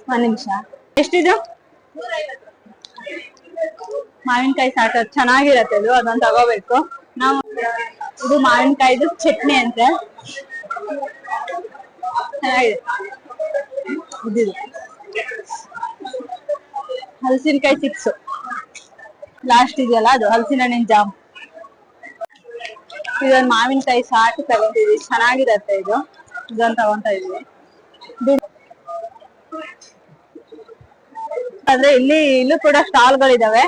ಒಂದ್ ನಿಮಿಷ ಎಷ್ಟಿದು ಮಾವಿನಕಾಯಿ ಸಾಟ ಚೆನ್ನಾಗಿರತ್ತೆ ಅದು ಅದನ್ನ ತಗೋಬೇಕು ನಾವು ಇದು ಮಾವಿನಕಾಯಿದು ಚಟ್ನಿ ಅಂತೆ ಚೆನ್ನಾಗಿದೆ ಇದಿದೆ ಹಲಸಿನಕಾಯಿ ಚಿಪ್ಸ್ ಲಾಸ್ಟ್ ಇದೆಯಲ್ಲ ಅದು ಹಲಸಿನ ಹಣ್ಣಿನ ಜಾಮ್ ಇದೊಂದು ಮಾವಿನಕಾಯಿ ಸಾಟು ತಗೊಂಡಿದ್ವಿ ಚೆನ್ನಾಗಿರತ್ತೆ ಇದೊಂದು ತಗೊಂತ ಇದೀವಿ ಆದ್ರೆ ಇಲ್ಲೂ ಕೂಡ ಸ್ಟಾಲ್ ಗಳಿದಾವೆ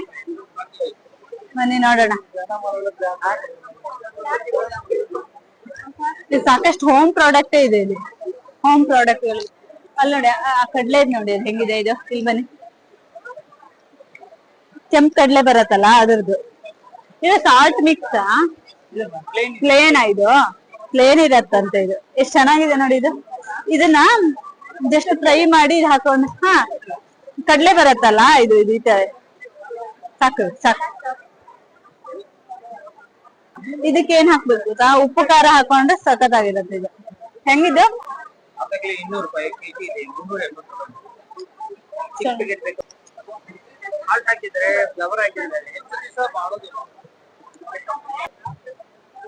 ಬನ್ನಿ ನೋಡೋಣ ಸಾಕಷ್ಟು ಹೋಮ್ ಪ್ರಾಡಕ್ಟ್ ಇದೆ ಇಲ್ಲಿ ಹೋಮ್ ಪ್ರಾಡಕ್ಟ್ ಗಳು ಅಲ್ಲಿ ನೋಡಿ ಆ ಕಡ್ಲೆ ನೋಡಿ ಹೆಂಗಿದೆ ಇದು ಇಲ್ಲಿ ಬನ್ನಿ ಕೆಂಪ್ ಕಡ್ಲೆ ಬರತ್ತಲ್ಲ ಅದ್ರದ್ದು ಇದು ಸಾಲ್ಟ್ ಮಿಕ್ಸ್ ಪ್ಲೇನ್ ಇದು ಪ್ಲೇನ್ ಇರತ್ತಂತೆ ಇದು ಎಷ್ಟ್ ಚೆನ್ನಾಗಿದೆ ನೋಡಿ ಇದನ್ನ ಜಸ್ಟ್ ಫ್ರೈ ಮಾಡಿ ಹಾಕೊಂಡು ಕಡ್ಲೆ ಬರತ್ತಲ್ಲ ಇದು ಈ ತರ ಸಾಕು ಇದಕ್ಕೆ ಏನ್ ಹಾಕ್ಬೇಕು ಗೊತ್ತಾ ಉಪ್ಪು ಖಾರ ಹಾಕೊಂಡ್ರೆ ಸಖತ್ತಾಗಿರತ್ತೆ ಇದು ಹೆಂಗಿದು 200 ರೂಪಾಯಿ ಕೆಜಿ ಇದೆ 380 ರೂಪಾಯಿ ಹಾಲ್ಟ್ ಹಾಕಿದ್ರೆ ಫ್ಲವರ್ ಹಾಕಿದ್ದಾರೆ ಹೆಚ್ಚು ದಿವಸ ಬಾಳೋದಿಲ್ಲ.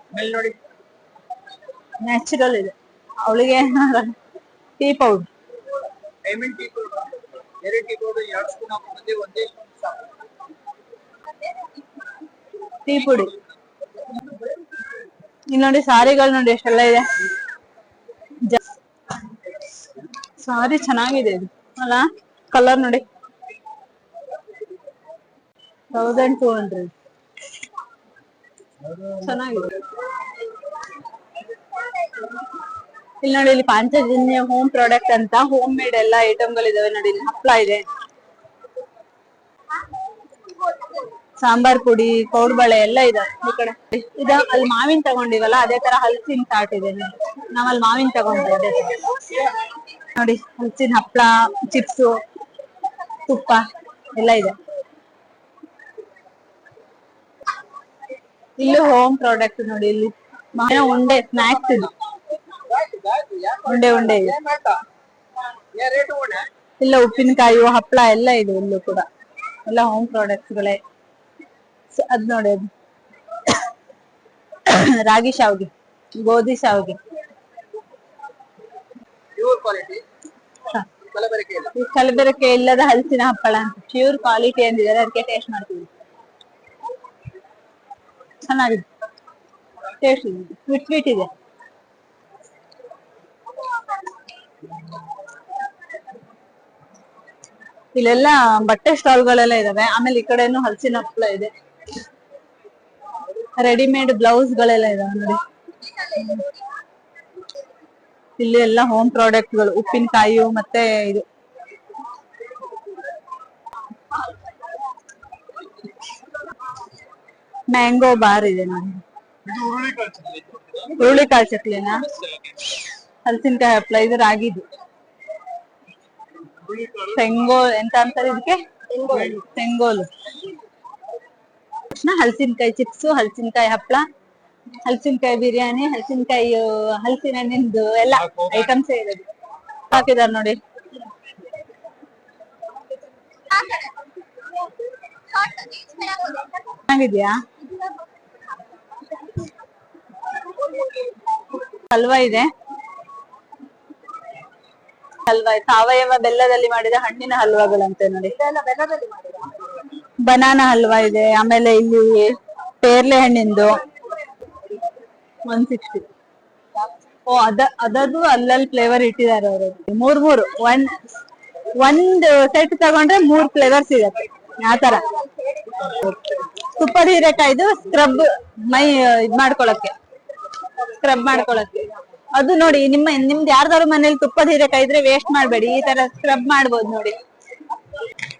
ಸ್ಮೆಲ್ ನೋಡಿ ನ್ಯಾಚುರಲ್ ಇದೆ. ಅವಳಿಗೆ tea powder, diamond tea powder, ಬೇರೆ ಟೀ ಪೌಡರ್ 2 ಸ್ಪೂನ್ ಹಾಕಿ ಒಂದೇ ಸ್ಪೂನ್ ಸಾಕು. ಟೀ ಪುಡಿ. ಇಲ್ಲಿ ನೋಡಿ ಸಾರಿಗಳು ನೋಡಿ ಎಷ್ಟೆಲ್ಲ ಇದೆ. ಸಾರಿ ಚೆನ್ನಾಗಿದೆ ಇದು ಅಲ್ಲ, ಕಲರ್ ನೋಡಿ 1200 ಚೆನ್ನಾಗಿದೆ. ಇಲ್ಲಿ ನೋಡಿ, ಇಲ್ಲಿ ಪಾಂಚಜನ್ಯ ಹೋಮ್ ಪ್ರಾಡಕ್ಟ್ ಅಂತ ಹೋಮ್ ಮೇಡ್ ಎಲ್ಲ ಐಟಮ್ಗಳು ಇದಾವೆ ನೋಡಿ. ಇಲ್ಲಿ ಹಪ್ಪಳ ಇದೆ, ಸಾಂಬಾರ್ ಪುಡಿ, ಕೋಡ್ಬಳೆ ಎಲ್ಲ ಇದೆ ಈ ಕಡೆ. ಇದ ಅಲ್ಲಿ ಮಾವಿನ ತಗೊಂಡಿವಲ್ಲ ಅದೇ ತರ ಹಲಸಿನ ಚಾಟ್ ಇದೆ. ನಾವಲ್ಲಿ ಮಾವಿನ ತಗೊಂಡ್ವಿ ಅದೇ ನೋಡಿ. ಹಲಸಿನ ಹಪ್ಪಳ, ಚಿಪ್ಸು, ತುಪ್ಪ ಎಲ್ಲ ಇದೆ. ಇಲ್ಲೂ ಹೋಮ್ ಪ್ರಾಡಕ್ಟ್ ನೋಡಿ. ಇಲ್ಲಿ ಉಂಡೆ, ಸ್ನಾಕ್ಸ್ ಇದೆ, ಉಂಡೆ ಇದೆ. ಇಲ್ಲ ಉಪ್ಪಿನಕಾಯಿ, ಹಪ್ಪಳ ಎಲ್ಲ ಇದೆ ಇಲ್ಲೂ ಕೂಡ. ಎಲ್ಲ ಹೋಮ್ ಪ್ರಾಡಕ್ಟ್ಸ್ ಗಳೇ. ಅದ್ ನೋಡಿ, ಅದು ರಾಗಿ ಶಾವ್ಗೆ, ಗೋಧಿ ಶಾವ್ಗೆ, ಪ್ಯೂರ್ ಕ್ವಾಲಿಟಿ, ಕಲಬೆರಕೆ ಇಲ್ಲದ ಹಲಸಿನ ಹಪ್ಪಳ ಅಂತ ಪ್ಯೂರ್ ಕ್ವಾಲಿಟಿ ಅಂದಿದ್ದಾರೆ. ಅದಕ್ಕೆ ಟೇಸ್ಟ್ ಮಾಡ್ತೀವಿ. ಚೆನ್ನಾಗಿದೆ, ಟೇಸ್ಟ್ ಇದೆ, ಸ್ವೀಟ್ ಇದೆ. ಇಲ್ಲೆಲ್ಲ ಬಟ್ಟೆ ಸ್ಟಾಲ್ ಗಳೆಲ್ಲ ಇದಾವೆ. ಆಮೇಲೆ ಈ ಕಡೆನು ಹಲಸಿನ ಹಪ್ಪಳ ಇದೆ. ರೆಡಿಮೇಡ್ ಬ್ಲೌಸ್ ಗಳೆಲ್ಲ ಇದಾವೆ ನೋಡಿ. ಇಲ್ಲಿ ಎಲ್ಲ ಹೋಮ್ ಪ್ರಾಡಕ್ಟ್ ಗಳು, ಉಪ್ಪಿನಕಾಯಿ ಮತ್ತೆ ಇದು ಮ್ಯಾಂಗೋ ಬಾರ್ ಇದೆ ನೋಡಿ. ಹುರುಳಿಕಾಳು ಚಕ್ಲಿನ, ಹಲಸಿನಕಾಯಿ ಹಪ್ಪಳ, ಇದು ರಾಗಿದು. ಎಂತ ಅಂತಾರೆ ಇದಕ್ಕೆ? ಸೆಂಗೋಲು. ಹಲಸಿನಕಾಯಿ ಚಿಪ್ಸು, ಹಲಸಿನಕಾಯಿ ಹಪ್ಪಳ, ಹಲಸಿನಕಾಯಿ ಬಿರಿಯಾನಿ, ಹಲಸಿನ ಹಣ್ಣಿಂದು ಎಲ್ಲ ಐಟಮ್ಸ್ ಇರೋದು ಹಾಕಿದಾರೆ ನೋಡಿ. ಚೆನ್ನಾಗಿದ್ಯಾ? ಹಲ್ವಾ ಇದೆ. ಹಲ್ವಾ, ಸಾವಯವ ಬೆಲ್ಲದಲ್ಲಿ ಮಾಡಿದ ಹಣ್ಣಿನ ಹಲ್ವಾಗಳಂತೆ ನೋಡಿ. ಬನಾನಾ ಹಲ್ವಾ ಇದೆ. ಆಮೇಲೆ ಇಲ್ಲಿ ಪೇರ್ಲೆ ಹಣ್ಣಿಂದು 160. ಅದದು ಅಲ್ಲಲ್ಲಿ ಫ್ಲೇವರ್ ಇಟ್ಟಿದ್ದಾರೆ ಅವರು. ಮೂರು ಒಂದು ಸೆಟ್ ತಗೊಂಡ್ರೆ 3 ಫ್ಲೇವರ್ಸ್ ಸಿಗತ್ತೆ. ಆತರ ತುಪ್ಪದ ಹೀರೆಕಾಯ್ದು ಸ್ಕ್ರಬ್, ಮೈ ಇದ್ ಮಾಡ್ಕೊಳಕ್ಕೆ, ಸ್ಕ್ರಬ್ ಮಾಡ್ಕೊಳಕ್ಕೆ. ಅದು ನೋಡಿ, ನಿಮ್ದು ಯಾರ್ದಾರು ಮನೇಲಿ ತುಪ್ಪದ ಹೀರೆಕಾಯಿ ಇದ್ರೆ ವೇಸ್ಟ್ ಮಾಡ್ಬೇಡಿ, ಈ ತರ ಸ್ಕ್ರಬ್ ಮಾಡ್ಬೋದು ನೋಡಿ.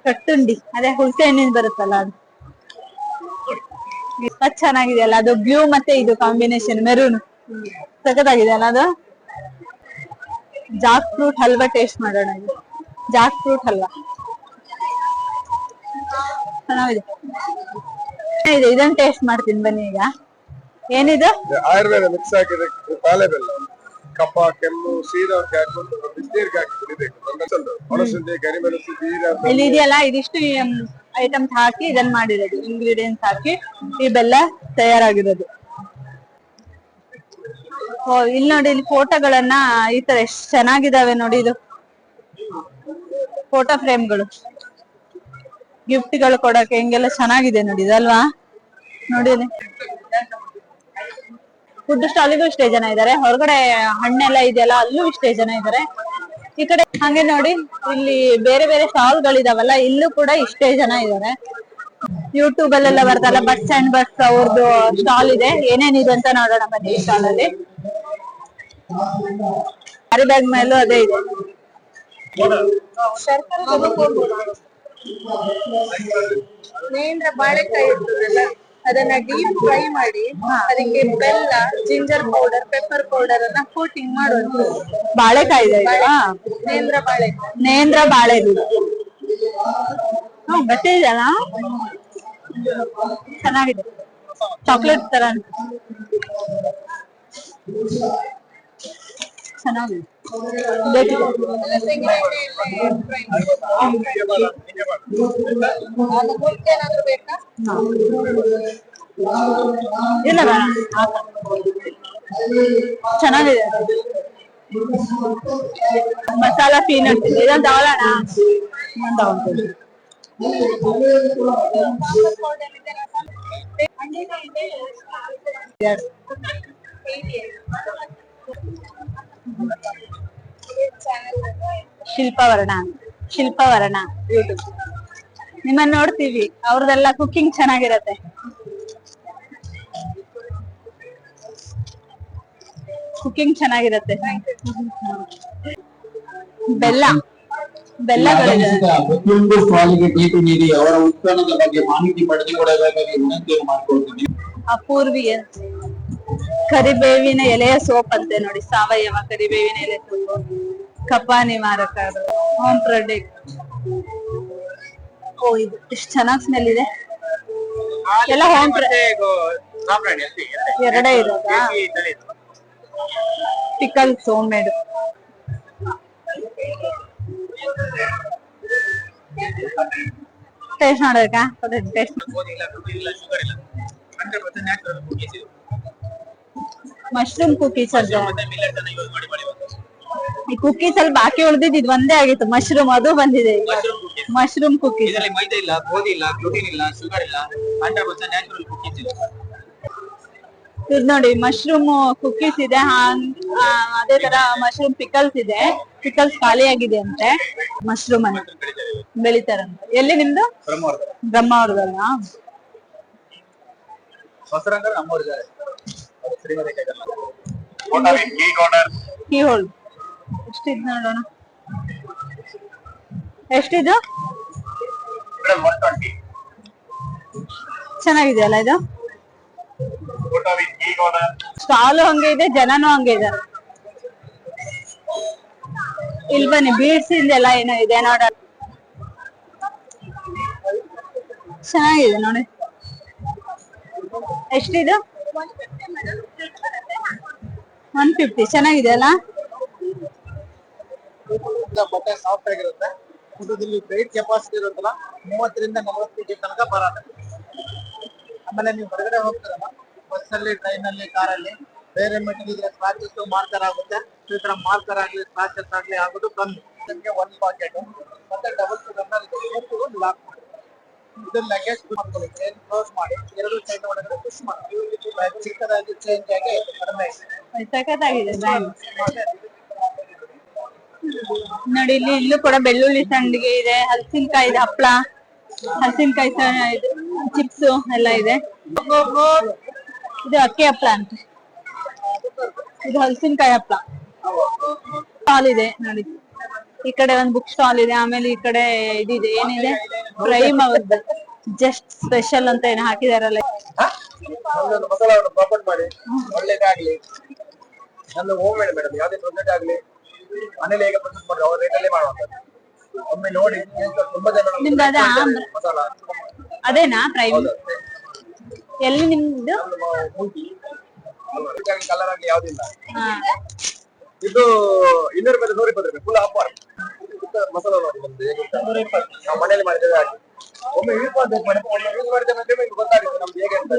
ಕಟ್ಟುಂಡಿ, ಅದೇ ಹುಣಸೆ ಹಣ್ಣಿನ ಬರುತ್ತಲ್ಲ ಅದು. ಚೆನ್ನಾಗಿದೆಯಲ್ಲ ಅದು, ಬ್ಲೂ ಮತ್ತೆ ಇದು ಕಾಂಬಿನೇಷನ್ ಮೆರೂನ್ ಸಖತ್ತಾಗಿದೆ ಅಲ್ಲ ಅದು. ಜಾಕ್ ಫ್ರೂಟ್ ಹಲ್ವಾ ಟೇಸ್ಟ್ ಮಾಡೋಣ. ಜಾಕ್ ಫ್ರೂಟ್ ಹಲ್ವಾ ಚೆನ್ನಾಗಿದೆ. ಇದನ್ನ ಟೇಸ್ಟ್ ಮಾಡ್ತೀನಿ ಬನ್ನಿ ಈಗ. ಏನಿದು? ಆಯುರ್ವೇದ ಮಿಕ್ಸ್ ಆಗಿದೆ. ಬಾಳೆ ಬೆಲ್ಲ, ಕಫ, ಕೆಮ್ಮು, ಶೀತ ಹಾಕೊಂಡು ಬಿಸಿನೀರಿಗೆ ಹಾಕಿ ಕುಡಿಬೇಕು. ಮೆಣಸು, ಕರಿಮೆಣಸು, ಜೀರಾ ಇಲ್ಲಿ ಇದೆಯಲ್ಲ, ಇದಿಷ್ಟು ಐಟಮ್ಸ್ ಹಾಕಿ ಇದನ್ನ ಮಾಡಿರೋದು. ಇಂಗ್ರೀಡಿಯೆಂಟ್ಸ್ ಹಾಕಿ ಈ ಬೆಲ್ಲ ತಯಾರಾಗಿರೋದು. ಇಲ್ಲಿ ನೋಡಿ, ಇಲ್ಲಿ ಫೋಟೋಗಳನ್ನ ಈ ತರ ಎಷ್ಟ್ ಚೆನ್ನಾಗಿದಾವೆ ನೋಡಿ. ಇದು ಫೋಟೋ ಫ್ರೇಮ್ಗಳು, ಗಿಫ್ಟ್ ಗಳು ಕೊಡಕ್ಕೆ ಹಿಂಗೆಲ್ಲ ಚೆನ್ನಾಗಿದೆ ನೋಡಿ ಇದಲ್ವಾ. ನೋಡಿ, ಫುಡ್ ಸ್ಟಾಲಿಗೂ ಇಷ್ಟೇ ಜನ ಇದಾರೆ. ಹೊರಗಡೆ ಹಣ್ಣೆಲ್ಲ ಇದೆಯಲ್ಲ, ಅಲ್ಲೂ ಇಷ್ಟೇ ಜನ ಇದಾರೆ. ಈ ಕಡೆ ಹಂಗೆ ನೋಡಿ, ಇಲ್ಲಿ ಬೇರೆ ಬೇರೆ ಸ್ಟಾಲ್ ಗಳಿದಾವಲ್ಲ, ಇಲ್ಲೂ ಕೂಡ ಇಷ್ಟೇ ಜನ ಇದಾರೆ. ಯೂಟ್ಯೂಬ್ ಅಲ್ಲೆಲ್ಲ ಬರ್ತಲ್ಲ, ಬಟ್ಸ್ ಅಂಡ್ ಬಟ್ಸ್ ಅವ್ರದ್ದು ಸ್ಟಾಲ್ ಇದೆ. ಏನೇನಿದೆ ಅಂತ ನೋಡೋಣ ಬನ್ನಿ. ಈ ಸ್ಟಾಲ್ ಅಲ್ಲಿ ಕ್ಯಾರಿ ಬ್ಯಾಗ್ ಮೇಲೂ ಅದೇ ಇದೆ. ನೇಂದ್ರ ಬಾಳೆಕಾಯಿ ಇರ್ತದಲ್ಲ, ಅದನ್ನ ಡೀಪ್ ಫ್ರೈ ಮಾಡಿ ಅದಕ್ಕೆ ಬೆಲ್ಲ, ಜಿಂಜರ್ ಪೌಡರ್, ಪೆಪ್ಪರ್ ಪೌಡರ್ ಅನ್ನ ಕೋಟಿಂಗ್ ಮಾಡುವಂತ. ಬಾಳೆಕಾಯಿ ಇದೆ. ನೇಂದ್ರ ಬಾಳೆಕಾಯಿ, ನೇಂದ್ರ ಬಾಳೆ ಗಟ್ಟಿ ಇದೆಯಲ್ಲ, ಚೆನ್ನಾಗಿದೆ. ಚಾಕ್ಲೇಟ್ ತರ ಚೆನ್ನಾಗಿದೆ. ಬೇಕಿದೆ. ಏನಾದ್ರು ಬೇಕಾ? ಇಲ್ಲ ಬೇಡ, ಹಾಕು. ಚೆನ್ನಾಗಿದೆ. ಮಸಾಲಾ ಪೀನಟ್ ಇದೆ, ಇದೊಂದು ತಗೊಳ್ಳೋಣ. ಇನ್ನೊಂದು ತಗೊಂತೀನಿ. ಶಿಲ್ಪವರ್ಣ ಯೂಟ್ಯೂಬ್ ನಿಮ್ಮನ್ನ ನೋಡ್ತೀವಿ, ಅವ್ರದೆಲ್ಲ ಕುಕಿಂಗ್ ಚೆನ್ನಾಗಿರತ್ತೆ. ಕುಕಿಂಗ್ ಚೆನ್ನಾಗಿರತ್ತೆ. ಬೆಲ್ಲಗಳಿದೆ. ಪ್ರತಿಯೊಂದು ಸ್ಟಾಲ್ಗೆ ಭೇಟಿ ನೀಡಿ ಅವರ ಉತ್ಪನ್ನದ ಬಗ್ಗೆ ಮಾಹಿತಿ ಪಡೆದುಕೊಳ್ಳಬೇಕಾಗಿ ವಿನಂತಿಯನ್ನು ಮಾಡಿಕೊಳ್ತೀನಿ. ಅಪೂರ್ವಿ ಕರಿಬೇವಿನ ಎಲೆಯ ಸೋಪ್ ಅಂತೆ ನೋಡಿ, ಸಾವಯವ ಕರಿಬೇವಿನ ಎಲೆ ಸೋಪ್, ಕಫ ನಿವಾರಕ, ಹೋಮ್ ಪ್ರಾಡಕ್ಟ್. ಓ ಇದು ಎಷ್ಟು ಚೆನ್ನಾಗಿ ಸ್ಮೆಲ್ ಇದೆ. ಎಲ್ಲ ಹೋಮ್ ಎರಡೇ ಇರೋದಾ? Pickles homemade. ಟೇಸ್ಟ್ ನೋಡಬೇಕಾ? ಟೇಸ್ಟ್ ಮಶ್ರೂಮ್ ಕುಕೀಸ್ ಅಂತ. ಈ ಕುಕೀಸ್ ಅಲ್ಲಿ ಬಾಕಿ ಉಳಿದಿದ್ದು ಇದು ಒಂದೇ ಆಗಿತ್ತು, ಮಶ್ರೂಮ್ ಅದು ಬಂದಿದೆ. ಮಶ್ರೂಮ್ ಕುಕೀಸ್ ಮೈದಾ ಇಲ್ಲ, ಗೋಧಿ ಇಲ್ಲ, ಗ್ಲೂಟಿನ್ ಇಲ್ಲ, ಶುಗರ್ ಇಲ್ಲ, 100% ನ್ಯಾಚುರಲ್ ಕುಕೀಸ್ ಇದೆ. ಇದು ನೋಡಿ ಮಶ್ರೂಮ್ ಕುಕೀಸ್ ಇದೆ, ಅದೇ ತರ ಮಶ್ರೂಮ್ ಪಿಕಲ್ಸ್ ಇದೆ. ಪಿಕಲ್ಸ್ ಖಾಲಿ ಆಗಿದೆ ಅಂತೆ. ಮಶ್ರೂಮ್ ಅನ್ನ ಬೆಳಿತಾರಂತೆ. ಎಲ್ಲಿ ನಿಮ್ದು? ಬ್ರಹ್ಮಾವರದಲ್ಲ? ಕೀ ಹೋಲ್ ಎಷ್ಟಿದ್ ನೋಡೋಣ. ಎಷ್ಟಿದು? ಚೆನ್ನಾಗಿದೆಯಲ್ಲ ಇದು. ಸ್ಟಾಲು ಹಂಗೆ ಇದೆ, ಜನನು ಹಂಗೆ ಇದಾರೆ. ಇಲ್ಲಿ ಬನ್ನಿ, ಬೀಡ್ಸ್ ಇಂದೆಲ್ಲ ಏನೋ ಇದೆ ನೋಡ. ಚೆನ್ನಾಗಿದೆ ನೋಡಿ. ಎಷ್ಟಿದು? 150. ಚೆನ್ನಾಗಿದೆ ಅಲ್ಲ? ಬಟ್ಟೆ ಸಾಫ್ಟ್ ಆಗಿರುತ್ತೆ. ಇಲ್ಲಿ ವೆಯ್ಟ್ ಕೆಪಾಸಿಟಿ ಇರುತ್ತಲ್ಲ 30 ರಿಂದ 40 kg ತನಕ ಬರುತ್ತೆ. ಆಮೇಲೆ ನೀವು ಹೊರಗಡೆ ಹೋಗ್ತಾರಲ್ಲ, ಬಸ್ಸಲ್ಲಿ, ಟ್ರೈನಲ್ಲಿ, ಕಾರಲ್ಲಿ ಬೇರೆ ಮೆಟೀರಿಯಲ್ ಸ್ಕ್ರಾಚಸ್ ಮಾರ್ಕರ್ ಆಗುತ್ತೆ. ಈ ತರ ಮಾರ್ಕರ್ ಆಗ್ಲಿ ಸ್ಕ್ರಾಚಸ್ ಆಗ್ಲಿ ಆಗೋದು ಕಮ್ಮಿ. ಇದಕ್ಕೆ 1 ಪಾಕೆಟ್ ಮತ್ತೆ ಡಬಲ್ ಶುಗರ್ ಲಾಕ್ ಮಾಡಿ ಇದನ್ನ ಲಗೇಜ್ ಮಾಡ್ಕೊಳ್ಳಿ. ಚೈನ್ ಕ್ಲೋಸ್ ಮಾಡಿ 2 ಚೈನ್ ಒಳಗಡೆ ಪುಷ್ ಮಾಡಿ ಚಿಕ್ಕದಾಗಿ ಚೇಂಜ್ ಆಗಿ ಕಡಿಮೆ ಸಖತ್ತಾಗಿದೆ ನೋಡಿ. ಇಲ್ಲೂ ಕೂಡ ಬೆಳ್ಳುಳ್ಳಿ ಸಂಡಿಗೆ ಇದೆ, ಹಲಸಿನಕಾಯಿ ಇದೆ, ಹಪ್ಳ, ಹಲಸಿನಕಾಯಿ ಚಿಪ್ಸ್ ಎಲ್ಲ ಇದೆ. ಇದು ಅಕ್ಕಿ ಹಪ್ಳ ಅಂತ, ಇದು ಹಲಸಿನಕಾಯಿ ಹಪ್ಳ. ಸ್ಟಾಲ್ ಇದೆ ನೋಡಿ. ಈ ಕಡೆ ಒಂದು ಬುಕ್ ಸ್ಟಾಲ್ ಇದೆ. ಆಮೇಲೆ ಈ ಕಡೆ ಇದಿದೆ, ಏನಿದೆ, ಪ್ರೈಮ್ ಅವ್ರದ್ದು ಜಸ್ಟ್ ಸ್ಪೆಷಲ್ ಅಂತ ಏನು ಹಾಕಿದಾರಲ್ಲ. ಮಸಾಲವನ್ನು ಪಾಪಡ್ ಮಾಡಿ ಒಳ್ಳೇದಾಗ್ಲಿ. ನಮ್ದು ಹೋಮ್ ಮೇಡ್ ಮೇಡಮ್, ಯಾವ್ದೇ ಪ್ರೊಜೆಕ್ಟ್ ಆಗ್ಲಿ ಮನೇಲಿ ಹೇಗೆ ಪ್ರೊಸೆಸ್ ಮಾಡಿ ಅವ್ರ ರೇಟಲ್ಲೇ ಮಾಡುವಂಥದ್ದು. ಒಮ್ಮೆ ನೋಡಿ, ತುಂಬಾ ಜನ ಮಸಾಲ ಅದೇನಾ ಪ್ರೈಮ್? ಎಲ್ಲಿ ನಿಮ್ದು? ಕಲರ್ ಆಗ್ಲಿ ಯಾವ್ದಿಲ್ಲ. ಇದು 200 ರೂಪಾಯಿ 120 ರೂಪಾಯಿ ಫುಲ್ ಆಫರ್. ಮಸಾಲ ನೋಡಿ ನಾವು ಮನೇಲಿ ಮಾಡಿದ್ದೇವೆ ಹಾಗೆ. ಒಮ್ಮೆ ಯೂಸ್ ಮಾಡಿದ್ದೇವೆ ಗೊತ್ತಾಗುತ್ತೆ ನಮ್ದು ಹೇಗೆ ಅಂತ.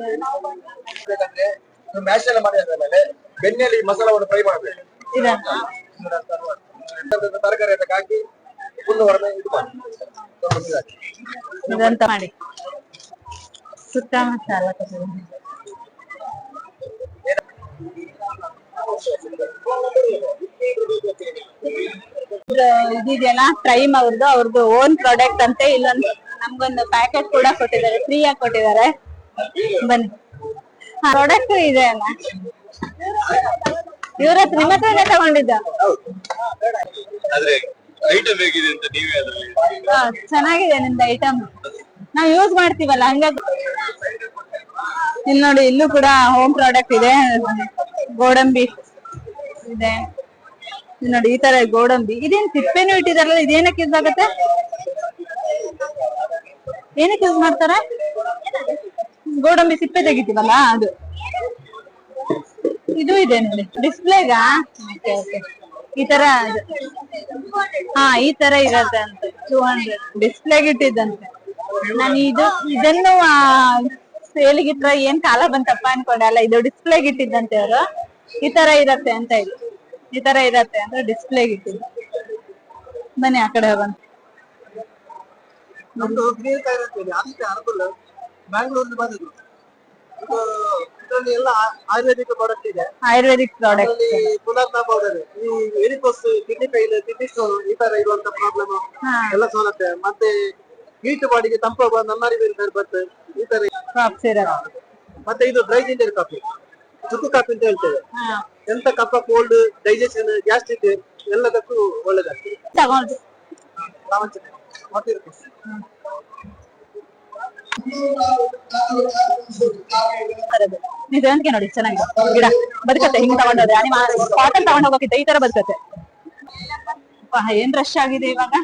ಬೇಕಂದ್ರೆ ನೀವು ಮ್ಯಾಶ್ ಎಲ್ಲ ಮಾಡಿದ್ಮೇಲೆ ಬೆಣ್ಣೆಯಲ್ಲಿ ಮಸಾಲವನ್ನು ಫ್ರೈ ಮಾಡಬೇಕು. ತರಕಾರಿ ಅದಕ್ಕೆ ಹಾಕಿ ಫುಲ್ ಹೊರಗೆ ಇದು ಮಾಡಿ ಇದಂತ ಮಾಡಿ ಸುತ್ತ ಮಸಾಲ ಇದೆಯಲ್ಲ ಪ್ರೈಮ್ ಅವ್ರದ್ದು ಓನ್ ಪ್ರಾಡಕ್ಟ್ ಅಂತೆ. ಇಲ್ಲೊಂದು ನಮ್ಗೊಂದು ಪ್ಯಾಕೆಟ್ ಕೂಡ ಕೊಟ್ಟಿದ್ದಾರೆ, ಫ್ರೀ ಆಗಿ ಕೊಟ್ಟಿದ್ದಾರೆ. ಬನ್ನಿ, ಪ್ರಾಡಕ್ಟ್ ಇದೆ ಅಲ್ಲ, ಇವ್ರ ಹತ್ರ ನಿಮ್ಮ ಹತ್ರನೇ ತಗೊಂಡಿದ್ದ. ಚೆನ್ನಾಗಿದೆ ನಿಮ್ದು ಐಟಮ್, ನಾವ್ ಯೂಸ್ ಮಾಡ್ತೀವಲ್ಲ ಹಂಗಾಗಿ. ಇಲ್ಲಿ ನೋಡಿ, ಇಲ್ಲೂ ಕೂಡ ಹೋಮ್ ಪ್ರಾಡಕ್ಟ್ ಇದೆ. ಗೋಡಂಬಿ ಇದೆ ನೋಡಿ, ಈ ತರ ಗೋಡಂಬಿ. ಇದೇನ್ ಸಿಪ್ಪೆನೂ ಇಟ್ಟಿದಾರಲ್ಲ, ಇದೇನಕ್ಕೆ ಯೂಸ್ ಆಗತ್ತೆ? ಏನಕ್ಕೆ ಯೂಸ್ ಮಾಡ್ತಾರೆ? ಗೋಡಂಬಿ ಸಿಪ್ಪೆ ತೆಗಿತೀವಲ್ಲ ಅದು. ಇದು ಇದೆ ನೋಡಿ ಡಿಸ್ಪ್ಲೇಗಾ. ಈ ತರ ಹಾ ಈ ತರ ಇರತ್ತೆ ಅಂತ 200 ಡಿಸ್ಪ್ಲೇಗೆ ಇಟ್ಟಿದ್ದಂತೆ. ನಾನು ಇದನ್ನು ಸೇಲಿಗಿಟ್ರ ಏನ್ ಕಾಲ ಬಂತಪ್ಪ ಅನ್ಕೊಂಡೆ. ಅಲ್ಲ, ಇದು ಡಿಸ್ಪ್ಲೇಗೆ ಇಟ್ಟಿದ್ದಂತೆ ಅವರು. ಈ ತರ ಇರತ್ತೆ ಅಂತ ಇದು, ಈ ತರ ಇರತ್ತೆ ಅಂತ ಡಿಸ್ಪ್ಲೇಗೆ ಇಟ್ಟಿದ್ದು. ಬನ್ನಿ ಆ ಕಡೆ ಹೋಗೋಣ. ನಮ್ದು ಗ್ರೀನ್ ಕಾರ್ ಅಂತೇಳಿ ಅದಕ್ಕೆ ಅನುಕೂಲ. ಬ್ಯಾಂಗ್ಳೂರ್ ಬಂದದ್ದು ಇದರಲ್ಲಿ ಎಲ್ಲ ಆಯುರ್ವೇದಿಕ್ ಪ್ರಾಡಕ್ಟ್ ಇದೆ. ಆಯುರ್ವೇದಿಕ್ ಪ್ರಾಡಕ್ಟ್ ಪುನರ್ನ ಪೌಡರ್, ಈ varicose, kidney file, kidney stone ಈ ತರ ಇರುವಂತ ಪ್ರಾಬ್ಲಮ್ ಎಲ್ಲ ಸೌಲಭ್ಯ. ಮತ್ತೆ ಹೀಟ್ ಬಾಡಿಗೆ ತಂಪಾಗುವ ನನ್ನಾರಿ ಬರ್ತದೆ ಈ ತರ. ಮತ್ತೆ ಇದು ಡ್ರೈ ಜಿಂಜರ್ ಕಾಫಿ, ಚುಕ್ಕು ಕಾಫಿ ಅಂತ ಹೇಳ್ತೇವೆ. ಎಂತ ಕಫ, ಕೋಲ್ಡ್, ಡೈಜೆಷನ್, ಗ್ಯಾಸ್ಟ್ರಿಕ್ ಎಲ್ಲದಕ್ಕೂ ಒಳ್ಳೇದಾಗ್ತದೆ. ತಗೊಂಡು 40 rupees. ನಿಜಕ್ಕೆ ನೋಡಿ ಚೆನ್ನಾಗಿದೆ ಗಿಡ, ಬದುಕತ್ತೆ. ಹಿಂಗ್ ತಗೊಂಡೋದ್ರೆ ಕಾಟನ್ ತಗೊಂಡ್ ಹೋಗೋಕ್ಕಿಂತ ಈ ತರ ಬದುಕತ್ತೆ. ಏನ್ ರಶ್ ಆಗಿದೆ ಇವಾಗ.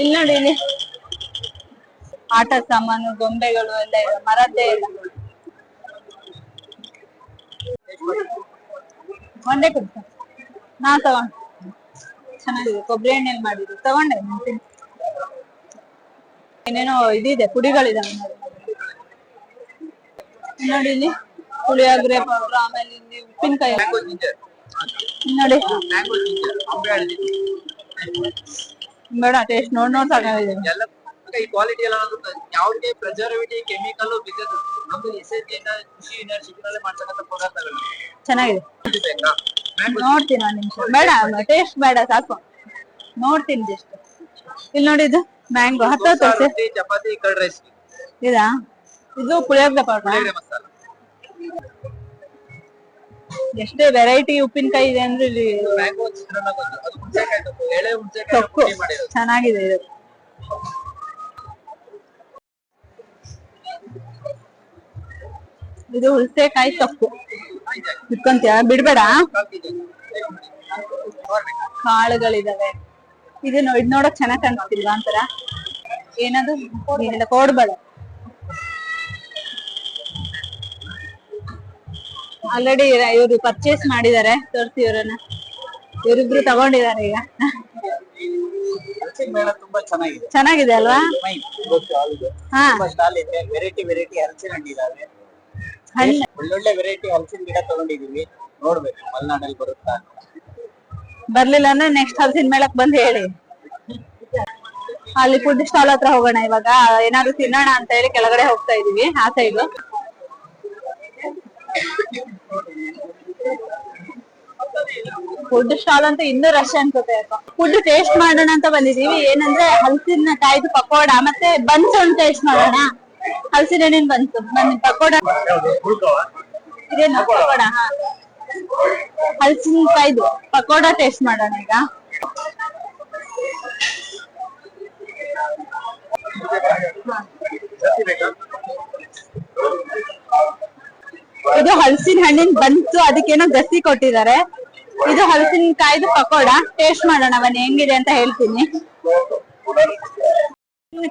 ಇಲ್ಲಿ ನೋಡಿ, ಇಲ್ಲಿ ಆಟ ಸಾಮಾನು, ಗೊಂಬೆಗಳು ಎಲ್ಲ ಇದೆ. ಮರದ್ದೇ ಇಲ್ಲ. ಒಂದೇ ಕೊಡ್ತ ನಾ ತಗೊಂಡ್ ಚೆನ್ನಾಗಿದೆ. ಕೊಬ್ಬರಿ ಎಣ್ಣೆಲಿ ಮಾಡಿದ್ರು ತಗೊಂಡೆ. ಏನೇನೋ ಇದಿದೆ, ಪುಡಿಗಳಿದಾವೆ ನೋಡಿ. ಇಲ್ಲಿ ಪುಳಿಯೋಗರೆ ಪೌಡ್ರ್, ಆಮೇಲೆ ಇಲ್ಲಿ ಉಪ್ಪಿನಕಾಯಿ ನೋಡಿ. ಬೇಡ, ಟೇಸ್ಟ್ ನೋಡ್ ಸಾಕಾಗಿದೆ. ಈ ಕ್ವಾಲಿಟಿ ಎಲ್ಲ ಯಾವುದೇ ಪ್ರಿಸರ್ವೇಟಿವ್ ಕೆಮಿಕಲ್ ಬಿದ್ದದು ನಮ್ದು ಎಸ್ಎಸ್ಜಿಯಿಂದ ಕೃಷಿ ಯೂನಿವರ್ಸಿಟಿನಲ್ಲೇ ಮಾಡ್ತಕ್ಕಂಥ ಪದಾರ್ಥಗಳು ಚೆನ್ನಾಗಿದೆ. ನೋಡ್ತೀನಿ ಒಂದ್ ನಿಮಿಷ. ಬೇಡ, ಟೇಸ್ಟ್ ಬೇಡ, ಸಾಕು. ನೋಡ್ತೀನಿ ಜಸ್ಟ್. ಇಲ್ಲಿ ನೋಡಿ, ಇದು ಮ್ಯಾಂಗೋ 10 ತೋರಿಸಿ. ಚಪಾತಿ, ಕರ್ಡ್ ರೈಸ್ ಇದಾ? ಇದು ಪುಳಿಯೋಗರೆ ಪೌಡರ್. ಮಸಾಲ. ಎಷ್ಟೇ ವೆರೈಟಿ ಉಪ್ಪಿನಕಾಯಿ ಇದೆ ಅಂದ್ರೆ ಇಲ್ಲಿ ಮ್ಯಾಂಗೋ ಚಿತ್ರಾನ್ನ ಗೊತ್ತು, ಅದು ಹುಣಸೆಕಾಯಿ ತೊಕ್ಕು, ಎಳೆ ಹುಣಸೆಕಾಯಿ ತೊಕ್ಕು ಚೆನ್ನಾಗಿದೆ. ಇದು ಇದು ಹುಣಸೆಕಾಯಿ ತೊಕ್ಕು. ಇಟ್ಕೊಂತೀಯ? ಬಿಡ್ಬೇಡ. ಕಾಳುಗಳಿದಾವೆ. ಇದು ನೋಡಕ್ ಚೆನ್ನಾಗ್ ಕಾಣಿಸ್ತಿಲ್ವಾ ಒಂಥರ? ಏನದು ಕೋಡ್ಬಳೆ. ಆಲ್ರೆಡಿ ಇವರು ಪರ್ಚೇಸ್ ಮಾಡಿದ್ದಾರೆ. ತೋರಿಸಿ ಇವ್ರನ್ನ. ಇವರಿಬ್ರು ತಗೊಂಡಿದ್ದಾರೆ ಈಗ. ತುಂಬಾ ಚೆನ್ನಾಗಿದೆ. ಚೆನ್ನಾಗಿದೆ ಅಲ್ವಾ? ಹಾ, ವೆರೈಟಿ ಹಲಸಿನ ಹಣ್ಣು ಇದಾವೆ. ಒಳ್ಳೊಳ್ಳೆ ವೆರೈಟಿ ಹಲಸಿನ ಗಿಡ ತಗೊಂಡಿದೀವಿ. ನೋಡ್ಬೇಕು ಮಲೆನಾಡಲ್ಲಿ ಬರುತ್ತಾ. ಬರ್ಲಿಲ್ಲ ಅಂದ್ರೆ ನೆಕ್ಸ್ಟ್ ಹಲಸಿನ ಮೇಳಕ್ ಬಂದ್ ಹೇಳಿ. ಅಲ್ಲಿ ಫುಡ್ ಸ್ಟಾಲ್ ಹತ್ರ ಹೋಗೋಣ ಇವಾಗ. ಏನಾದ್ರು ತಿನ್ನೋಣ ಅಂತ ಹೇಳಿ ಕೆಳಗಡೆ ಹೋಗ್ತಾ ಇದೀವಿ, ಆ ಸೈಡ್. ಫುಡ್ ಸ್ಟಾಲ್ ಅಂತ ಇನ್ನೂ ರಶ್ ಅನ್ಸುತ್ತೆ. ಫುಡ್ ಟೇಸ್ಟ್ ಮಾಡೋಣ ಅಂತ ಬಂದಿದೀವಿ. ಏನಂದ್ರೆ ಹಲಸಿನ ಕಾಯ್ದು ಪಕೋಡ ಮತ್ತೆ ಬನ್ಸ್ ಒಂದು ಟೇಸ್ಟ್ ಮಾಡೋಣ. ಹಲಸಿನ ಹಣ್ಣಿನ ಬನ್ಸ್, ಪಕೋಡ ಇದೇನು ಪಕೋಡ? ಹಲಸಿನ ಕಾಯ್ದು ಪಕೋಡ ಟೇಸ್ಟ್ ಮಾಡೋಣ ಈಗ. ಇದು ಹಲಸಿನ ಹಣ್ಣಿನ ಬನ್ಸು, ಅದಕ್ಕೇನೋ ಗಸಿ ಕೊಟ್ಟಿದ್ದಾರೆ. ಇದು ಹಲಸಿನ ಕಾಯ್ದು ಪಕೋಡ ಟೇಸ್ಟ್ ಮಾಡೋಣ ಬನ್ನಿ, ಹೆಂಗಿದೆ ಅಂತ ಹೇಳ್ತೀನಿ.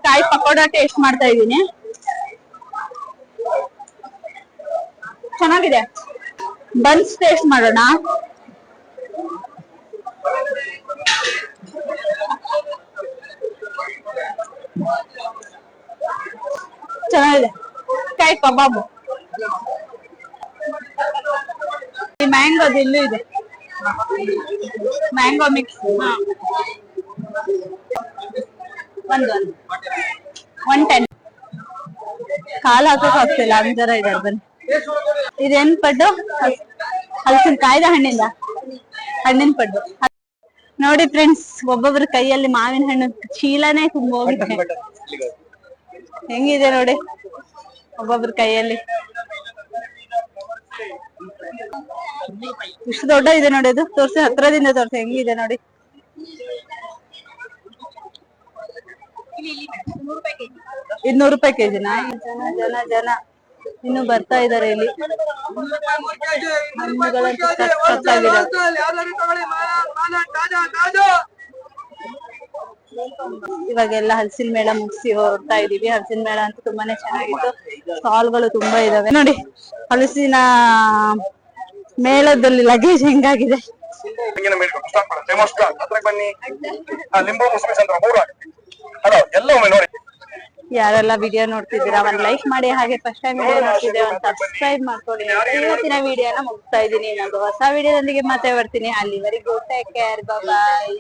ಕಾಯಿ ಪಕೋಡ ಟೇಸ್ಟ್ ಮಾಡ್ತಾ ಇದೀನಿ. ಚೆನ್ನಾಗಿದೆ. ಬನ್ಸ್ ಟೇಸ್ಟ್ ಮಾಡೋಣ. ಚೆನ್ನಾಗಿದೆ. ಕಾಯಿ ಕಬಾಬು. ಮ್ಯಾಂಗೋದು ಇಲ್ಲೂ ಇದೆ, ಮ್ಯಾಂಗೋ ಮಿಕ್ಸ್. 110. ಕಾಲು ಹಾಕಕ್ ಆಗ್ತಿಲ್ಲ, ಅಂಜರ ಇದಾರೆ. ಬನ್ನಿ. ಇದೇನ್ ಪಡ್ಡು? ಹಲಸಿನ ಕಾಯ್ದ ಹಣ್ಣಿನ ಪಡ್ಡು ನೋಡಿ ಫ್ರೆಂಡ್ಸ್. ಒಬ್ಬೊಬ್ರ ಕೈಯಲ್ಲಿ ಮಾವಿನ ಹಣ್ಣು ಚೀಲನೇ ತುಂಬ ಹೋಗಿದೆ. ಹೆಂಗಿದೆ ನೋಡಿ ಒಬ್ಬೊಬ್ರ ಕೈಯಲ್ಲಿ. ಇಷ್ಟು ದೊಡ್ಡ ಇದೆ ನೋಡಿ. ಅದು ತೋರ್ಸಿ, ಹತ್ರದಿಂದ ತೋರ್ಸಿ ಹೆಂಗಿದೆ ನೋಡಿ. 200 ರೂಪಾಯಿ ಕೆಜಿನಾ? ಜನ ಇನ್ನು ಬರ್ತಾ ಇದಾರೆ ಇಲ್ಲಿ. ಹಣ್ಣುಗಳಂತೂ ಇವಾಗೆಲ್ಲ ಹಲಸಿನ ಮೇಳ ಮುಗಿಸಿ ಹೊರಡ್ತಾ ಇದೀವಿ. ಹಲಸಿನ ಮೇಳ ಅಂತೂ ತುಂಬಾನೇ ಚೆನ್ನಾಗಿತ್ತು. ಸ್ಟಾಲ್ಗಳು ತುಂಬಾ ಇದಾವೆ ನೋಡಿ. ಹಲಸಿನ ಮೇಳದಲ್ಲಿ ಲಗೇಜ್ ಹೆಂಗಾಗಿದೆ. ತೆಂಗಿನ ಮೇಲ್ಕೊಂಡು ಸ್ಟಾರ್ಟ್ ಮಾಡೋದು ಫೇಮಸ್ ಹತ್ರ ಬನ್ನಿ. ಲಿಂಬು ಮುಸುಮಿ ಸಂದ್ರ 3 ಹಲೋ ಎಲ್ಲ ಒಮ್ಮೆ ನೋಡಿ. ಯಾರೆಲ್ಲ ವಿಡಿಯೋ ನೋಡ್ತಿದ್ದೀರಾ ಒಂದ್ ಲೈಕ್ ಮಾಡಿ, ಹಾಗೆ ಫಸ್ಟ್ ಟೈಮ್ ವಿಡಿಯೋ ನೋಡ್ತಿದ್ದೇವೆ ಒಂದ್ ಸಬ್ಸ್ಕ್ರೈಬ್ ಮಾಡ್ಕೊಳ್ಳಿ. ಇವತ್ತಿನ ವಿಡಿಯೋನ ಮುಗಿಸ್ತಾ ಇದ್ದೀನಿ. ಇನ್ನೊಂದು ಹೊಸ ವಿಡಿಯೋದೊಂದಿಗೆ ಮತ್ತೆ ಬರ್ತೀನಿ. ಅಲ್ಲಿವರೆಗೂ ಟೇಕ್ ಕೇರ್, ಬಾಯ್.